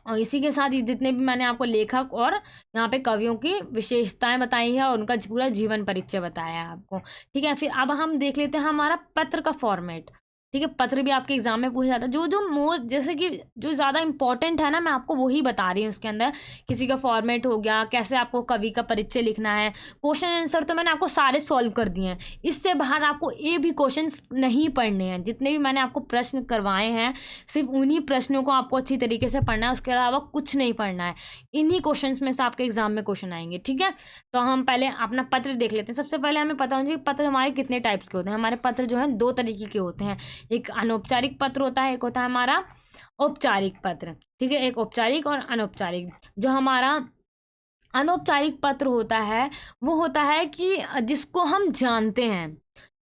और इसी के साथ जितने भी मैंने आपको लेखक और यहाँ पे कवियों की विशेषताएं बताई है और उनका पूरा जीवन परिचय बताया है आपको, ठीक है। फिर अब हम देख लेते हैं हमारा पत्र का फॉर्मेट, ठीक है। पत्र भी आपके एग्जाम में पूछा जाता है, जो जैसे कि जो ज़्यादा इंपॉर्टेंट है ना, मैं आपको वही बता रही हूँ उसके अंदर। किसी का फॉर्मेट हो गया, कैसे आपको कवि का परिचय लिखना है, क्वेश्चन आंसर तो मैंने आपको सारे सॉल्व कर दिए हैं। इससे बाहर आपको एक भी क्वेश्चन नहीं पढ़ने हैं। जितने भी मैंने आपको प्रश्न करवाए हैं सिर्फ उन्हीं प्रश्नों को आपको अच्छी तरीके से पढ़ना है, उसके अलावा कुछ नहीं पढ़ना है। इन्हीं क्वेश्चन में से आपके एग्जाम में क्वेश्चन आएंगे, ठीक है। तो हम पहले अपना पत्र देख लेते हैं। सबसे पहले हमें पता होना चाहिए पत्र हमारे कितने टाइप्स के होते हैं। हमारे पत्र जो है 2 तरीके के होते हैं, एक अनौपचारिक पत्र होता है, एक होता है हमारा औपचारिक पत्र, ठीक है। एक औपचारिक और अनौपचारिक। जो हमारा अनौपचारिक पत्र होता है वो होता है कि जिसको हम जानते हैं,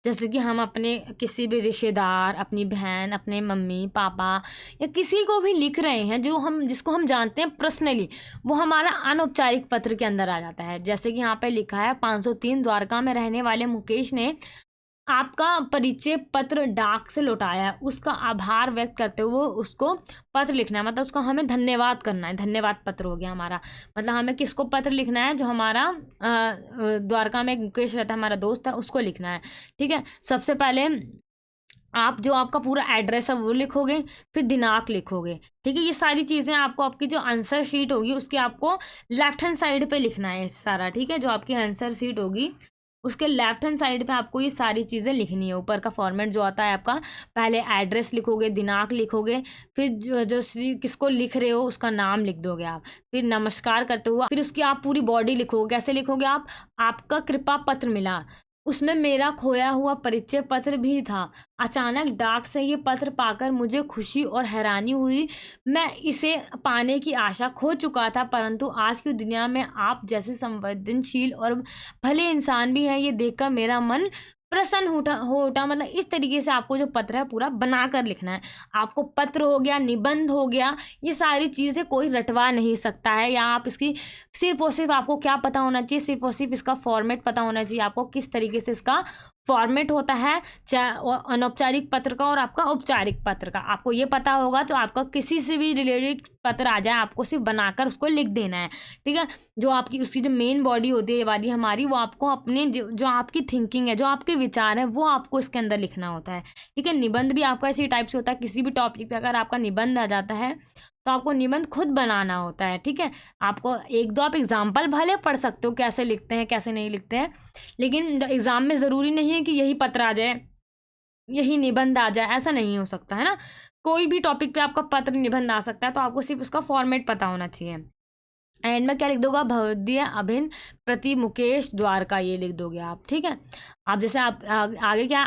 जैसे कि हम अपने किसी भी रिश्तेदार, अपनी बहन, अपने मम्मी पापा या किसी को भी लिख रहे हैं जिसको हम जानते हैं पर्सनली, वो हमारा अनौपचारिक पत्र के अंदर आ जाता है। जैसे कि यहाँ पे लिखा है 503 द्वारका में रहने वाले मुकेश ने आपका परिचय पत्र डाक से लौटाया है, उसका आभार व्यक्त करते हुए उसको पत्र लिखना है, मतलब उसको हमें धन्यवाद करना है। धन्यवाद पत्र हो गया हमारा। मतलब हमें किसको पत्र लिखना है, जो हमारा द्वारका में मुकेश रहता है, हमारा दोस्त है, उसको लिखना है, ठीक है। सबसे पहले आप जो आपका पूरा एड्रेस है वो लिखोगे, फिर दिनांक लिखोगे, ठीक है। ये सारी चीज़ें आपको आपकी जो आंसर शीट होगी उसके आपको लेफ्ट हैंड साइड पे लिखना है सारा, ठीक है। जो आपकी आंसर शीट होगी उसके लेफ्ट हैंड साइड पे आपको ये सारी चीज़ें लिखनी है। ऊपर का फॉर्मेट जो आता है आपका, पहले एड्रेस लिखोगे, दिनांक लिखोगे, फिर जो किसको लिख रहे हो उसका नाम लिख दोगे आप, फिर नमस्कार करते हुए, फिर उसकी आप पूरी बॉडी लिखोगे। कैसे लिखोगे आप, आपका कृपा पत्र मिला, उसमें मेरा खोया हुआ परिचय पत्र भी था, अचानक डाक से ये पत्र पाकर मुझे खुशी और हैरानी हुई, मैं इसे पाने की आशा खो चुका था, परंतु आज की दुनिया में आप जैसे संवेदनशील और भले इंसान भी हैं, ये देखकर मेरा मन प्रसन्न हो उठा। मतलब इस तरीके से आपको जो पत्र है पूरा बना कर लिखना है। आपको पत्र हो गया, निबंध हो गया, ये सारी चीज़ें कोई रटवा नहीं सकता है। या आप इसकी सिर्फ और सिर्फ आपको क्या पता होना चाहिए, सिर्फ और सिर्फ इसका फॉर्मेट पता होना चाहिए आपको, किस तरीके से इसका फॉर्मेट होता है, चाहे अनौपचारिक पत्र का और आपका औपचारिक पत्र का। आपको ये पता होगा तो आपका किसी से भी रिलेटेड पत्र आ जाए, आपको सिर्फ बनाकर उसको लिख देना है, ठीक है। जो आपकी उसकी जो मेन बॉडी होती है ये वाली हमारी, वो आपको अपने जो आपकी थिंकिंग है, जो आपके विचार है, वो आपको इसके अंदर लिखना होता है, ठीक है। निबंध भी आपका इसी टाइप से होता है। किसी भी टॉपिक पे अगर आपका निबंध आ जाता है तो आपको निबंध खुद बनाना होता है, ठीक है। आपको 1-2 आप एग्जाम्पल भले पढ़ सकते हो कैसे लिखते हैं कैसे नहीं लिखते हैं, लेकिन एग्ज़ाम में ज़रूरी नहीं है कि यही पत्र आ जाए, यही निबंध आ जाए, ऐसा नहीं हो सकता है ना। कोई भी टॉपिक पे आपका पत्र निबंध आ सकता है, तो आपको सिर्फ उसका फॉर्मेट पता होना चाहिए। एंड में क्या लिख दोगे, भवदीय अभिन्न प्रति मुकेश द्वारका, ये लिख दोगे आप, ठीक है। आप जैसे आप आगे क्या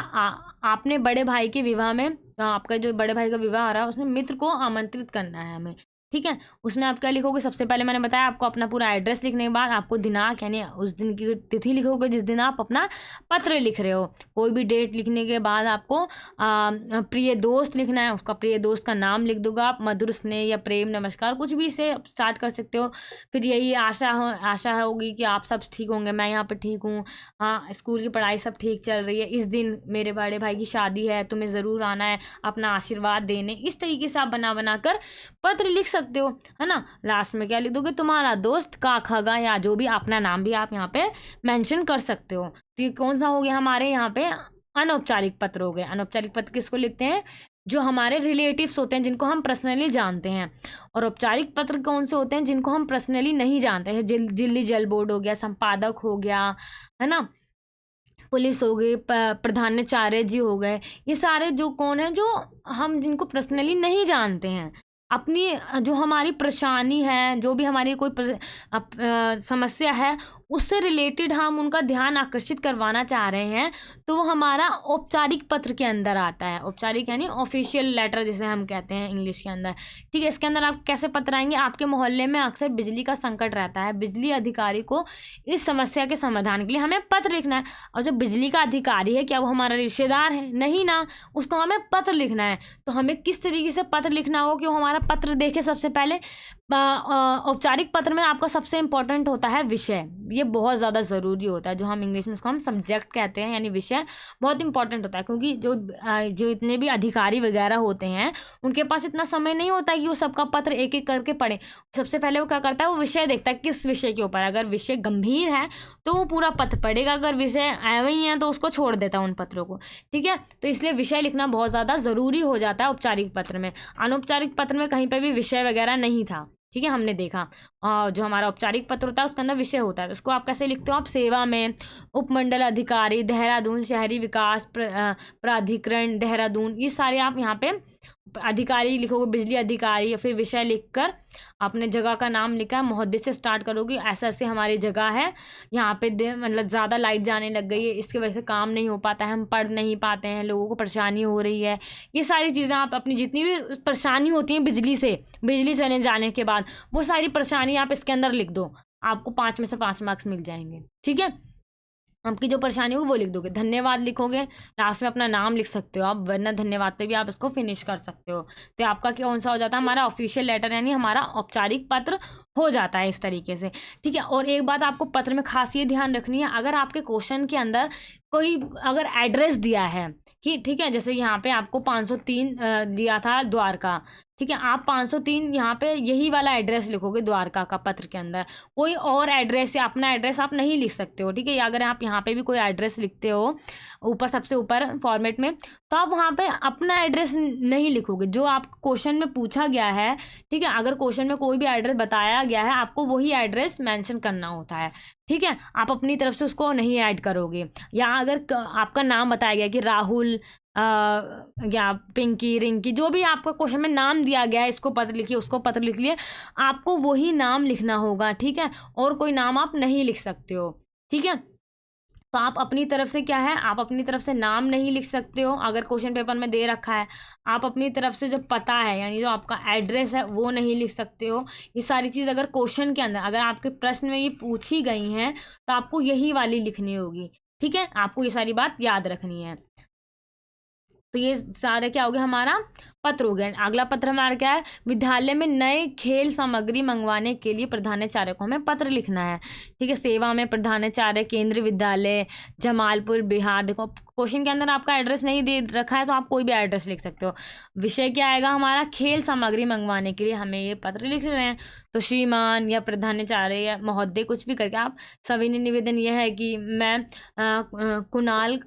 आपने बड़े भाई के विवाह में, आपका जो बड़े भाई का विवाह आ रहा है उसमें मित्र को आमंत्रित करना है हमें, ठीक है। उसमें आप क्या लिखोगे, सबसे पहले मैंने बताया आपको अपना पूरा एड्रेस लिखने के बाद आपको दिनांक यानी उस दिन की तिथि लिखोगे जिस दिन आप अपना पत्र लिख रहे हो। कोई भी डेट लिखने के बाद आपको प्रिय दोस्त लिखना है, उसका प्रिय दोस्त का नाम लिख दोगे आप, मधुर स्नेह या प्रेम नमस्कार कुछ भी से स्टार्ट कर सकते हो। फिर यही आशा होगी कि आप सब ठीक होंगे, मैं यहाँ पर ठीक हूँ, हाँ स्कूल की पढ़ाई सब ठीक चल रही है, इस दिन मेरे बड़े भाई की शादी है, तुम्हें ज़रूर आना है अपना आशीर्वाद देने। इस तरीके से आप बना कर पत्र लिख सकते सकते हो, है ना। लास्ट में क्या लिख दोगे, तुम्हारा दोस्त का खगा, या जो भी अपना नाम भी आप यहाँ पे मेंशन कर सकते हो। तो ये कौन सा हो गया हमारे यहाँ पे, अनौपचारिक पत्र हो गए। अनौपचारिक पत्र किसको लिखते हैं, जो हमारे रिलेटिव्स होते हैं, जिनको हम पर्सनली जानते हैं। और औपचारिक पत्र कौन से होते हैं, जिनको हम पर्सनली नहीं जानते हैं। दिल्ली जल बोर्ड हो गया, संपादक हो गया, है ना, पुलिस हो गई, प्रधानाचार्य जी हो गए, ये सारे जो कौन है, जो हम जिनको पर्सनली नहीं जानते हैं। अपनी जो हमारी परेशानी है, जो भी हमारी कोई समस्या है, उससे रिलेटेड हम उनका ध्यान आकर्षित करवाना चाह रहे हैं, तो वो हमारा औपचारिक पत्र के अंदर आता है। औपचारिक यानी ऑफिशियल लेटर जिसे हम कहते हैं इंग्लिश के अंदर, ठीक है। इसके अंदर आप कैसे पत्र आएंगे, आपके मोहल्ले में अक्सर बिजली का संकट रहता है, बिजली अधिकारी को इस समस्या के समाधान के लिए हमें पत्र लिखना है। और जो बिजली का अधिकारी है, क्या वो हमारा रिश्तेदार है, नहीं ना, उसको हमें पत्र लिखना है। तो हमें किस तरीके से पत्र लिखना होगा कि वो हमारा पत्र देखे। सबसे पहले औपचारिक पत्र में आपका सबसे इम्पोर्टेंट होता है विषय, ये बहुत ज़्यादा ज़रूरी होता है, जो हम इंग्लिश में उसको हम सब्जेक्ट कहते हैं, यानी विषय बहुत इंपॉर्टेंट होता है। क्योंकि जो इतने भी अधिकारी वगैरह होते हैं, उनके पास इतना समय नहीं होता है कि वो सबका पत्र एक एक करके पढ़े। सबसे पहले वो क्या करता है, वो विषय देखता है किस विषय के ऊपर। अगर विषय गंभीर है तो वो पूरा पत्र पढ़ेगा, अगर विषय ऐवे ही है तो उसको छोड़ देता है उन पत्रों को, ठीक है। तो इसलिए विषय लिखना बहुत ज़्यादा ज़रूरी हो जाता है औपचारिक पत्र में। अनौपचारिक पत्र में कहीं पर भी विषय वगैरह नहीं था, ठीक है, हमने देखा। जो हमारा औपचारिक पत्र होता है उसके अंदर विषय होता है। उसको आप कैसे लिखते हो, आप सेवा में, उपमंडल अधिकारी देहरादून, शहरी विकास प्राधिकरण देहरादून, ये सारे आप यहाँ पे अधिकारी लिखोगे, बिजली अधिकारी, या फिर विषय लिखकर आपने जगह का नाम लिखा, महोदय से स्टार्ट करोगे, ऐसे ऐसे हमारी जगह है, यहाँ पे मतलब ज़्यादा लाइट जाने लग गई है, इसकी वजह से काम नहीं हो पाता है, हम पढ़ नहीं पाते हैं, लोगों को परेशानी हो रही है। ये सारी चीज़ें आप अपनी जितनी भी परेशानी होती है बिजली से, बिजली चले जाने के बाद, वो सारी परेशानी आप इसके अंदर लिख दो, आपको 5 में से 5 मार्क्स मिल जाएंगे, ठीक है। आपकी जो परेशानी होगी वो लिख दोगे। धन्यवाद लिखोगे, लास्ट में अपना नाम लिख सकते हो आप, वरना धन्यवाद पे भी आप इसको फिनिश कर सकते हो। तो आपका कौन सा हो जाता है, हमारा ऑफिशियल लेटर, यानी हमारा औपचारिक पत्र हो जाता है इस तरीके से, ठीक है। और एक बात आपको पत्र में खास ये ध्यान रखनी है, अगर आपके क्वेश्चन के अंदर कोई अगर एड्रेस दिया है कि, ठीक है, जैसे यहाँ पे आपको 503 दिया था द्वारका, ठीक है, आप 503 यहाँ पे यही वाला एड्रेस लिखोगे द्वारका का पत्र के अंदर, कोई और एड्रेस या अपना एड्रेस आप नहीं लिख सकते हो, ठीक है। अगर आप यहाँ पे भी कोई एड्रेस लिखते हो ऊपर, सबसे ऊपर फॉर्मेट में, तो आप वहाँ पे अपना एड्रेस नहीं लिखोगे, जो आप क्वेश्चन में पूछा गया है, ठीक है। अगर क्वेश्चन में कोई भी एड्रेस बताया गया है, आपको वही एड्रेस मेंशन करना होता है, ठीक है। आप अपनी तरफ से उसको नहीं ऐड करोगे। या अगर आपका नाम बताया गया कि राहुल या पिंकी, रिंकी, जो भी आपका क्वेश्चन में नाम दिया गया है, इसको पत्र लिखिए, उसको पत्र लिख लिए, आपको वही नाम लिखना होगा, ठीक है। और कोई नाम आप नहीं लिख सकते हो, ठीक है। तो आप अपनी तरफ से क्या है, आप अपनी तरफ से नाम नहीं लिख सकते हो, अगर क्वेश्चन पेपर में दे रखा है। आप अपनी तरफ से जो पता है, यानी जो आपका एड्रेस है, वो नहीं लिख सकते हो। ये सारी चीज़ अगर क्वेश्चन के अंदर, अगर आपके प्रश्न में ये पूछी गई हैं, तो आपको यही वाली लिखनी होगी, ठीक है। आपको ये सारी बात याद रखनी है। तो ये सारे क्या हो गया, हमारा पत्र हो गया। अगला पत्र हमारा क्या है, विद्यालय में नए खेल सामग्री मंगवाने के लिए प्रधानाचार्य को हमें पत्र लिखना है, ठीक है। सेवा में प्रधानाचार्य, केंद्रीय विद्यालय, जमालपुर, बिहार। देखो क्वेश्चन के अंदर आपका एड्रेस नहीं दे रखा है, तो आप कोई भी एड्रेस लिख सकते हो। विषय क्या आएगा हमारा, खेल सामग्री मंगवाने के लिए हमें ये पत्र लिख रहे हैं, तो श्रीमान या प्रधानाचार्य या महोदय, कुछ भी करके आप सविनय निवेदन यह है कि मैं कुणाल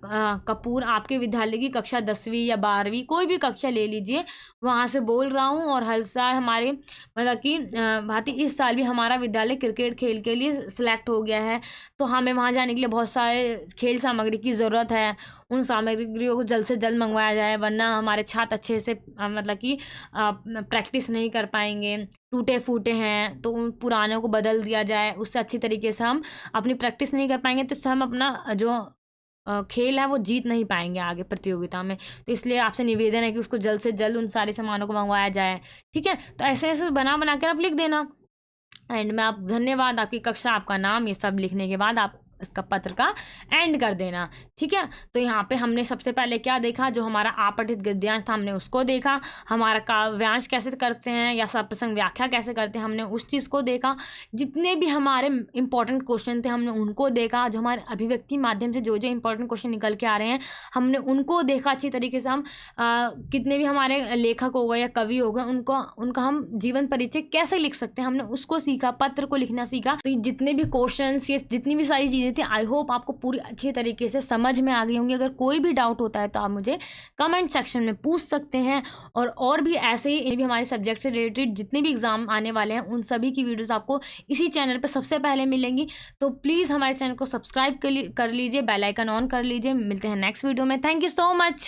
कपूर आपके विद्यालय की कक्षा 10वीं या 12वीं, कोई भी कक्षा ले लीजिए, वहाँ से बोल रहा हूँ। और हर साल हमारे मतलब कि भांति इस साल भी हमारा विद्यालय क्रिकेट खेल के लिए सिलेक्ट हो गया है, तो हमें वहाँ जाने के लिए बहुत सारे खेल सामग्री की ज़रूरत है। उन सामग्रियों को जल्द से जल्द मंगवाया जाए, वरना हमारे छात्र अच्छे से मतलब कि प्रैक्टिस नहीं कर पाएंगे। टूटे फूटे हैं तो उन पुरानों को बदल दिया जाए, उससे अच्छी तरीके से हम अपनी प्रैक्टिस नहीं कर पाएंगे, तो हम अपना जो खेल है वो जीत नहीं पाएंगे आगे प्रतियोगिता में। तो इसलिए आपसे निवेदन है कि उसको जल्द से जल्द उन सारे सामानों को मंगवाया जाए, ठीक है। तो ऐसे ऐसे बना कर आप लिख देना। एंड में आप धन्यवाद, आपकी कक्षा, आपका नाम, ये सब लिखने के बाद आप इसका पत्र का एंड कर देना। ठीक है, तो यहाँ पे हमने सबसे पहले क्या देखा, जो हमारा आपठित गद्यांश था हमने उसको देखा, हमारा काव्यांश कैसे करते हैं या सप्रसंग व्याख्या कैसे करते हैं हमने उस चीज़ को देखा, जितने भी हमारे इंपॉर्टेंट क्वेश्चन थे हमने उनको देखा, जो हमारे अभिव्यक्ति माध्यम से जो जो इंपॉर्टेंट क्वेश्चन निकल के आ रहे हैं हमने उनको देखा अच्छी तरीके से। हम कितने भी हमारे लेखक हो गए या कवि हो गए उनका हम जीवन परिचय कैसे लिख सकते हैं हमने उसको सीखा, पत्र को लिखना सीखा। तो जितने भी क्वेश्चंस, ये जितनी भी सारी चीज़ें थी, आई होप आपको पूरी अच्छी तरीके से समझ में आ गई होंगी। अगर कोई भी डाउट होता है तो आप मुझे कमेंट सेक्शन में पूछ सकते हैं, और भी ऐसे ही भी हमारे सब्जेक्ट से रिलेटेड जितने भी एग्जाम आने वाले हैं उन सभी की वीडियोस आपको इसी चैनल पर सबसे पहले मिलेंगी। तो प्लीज़ हमारे चैनल को सब्सक्राइब कर लीजिए, बेल आइकन ऑन कर लीजिए। मिलते हैं नेक्स्ट वीडियो में। Thank you so much.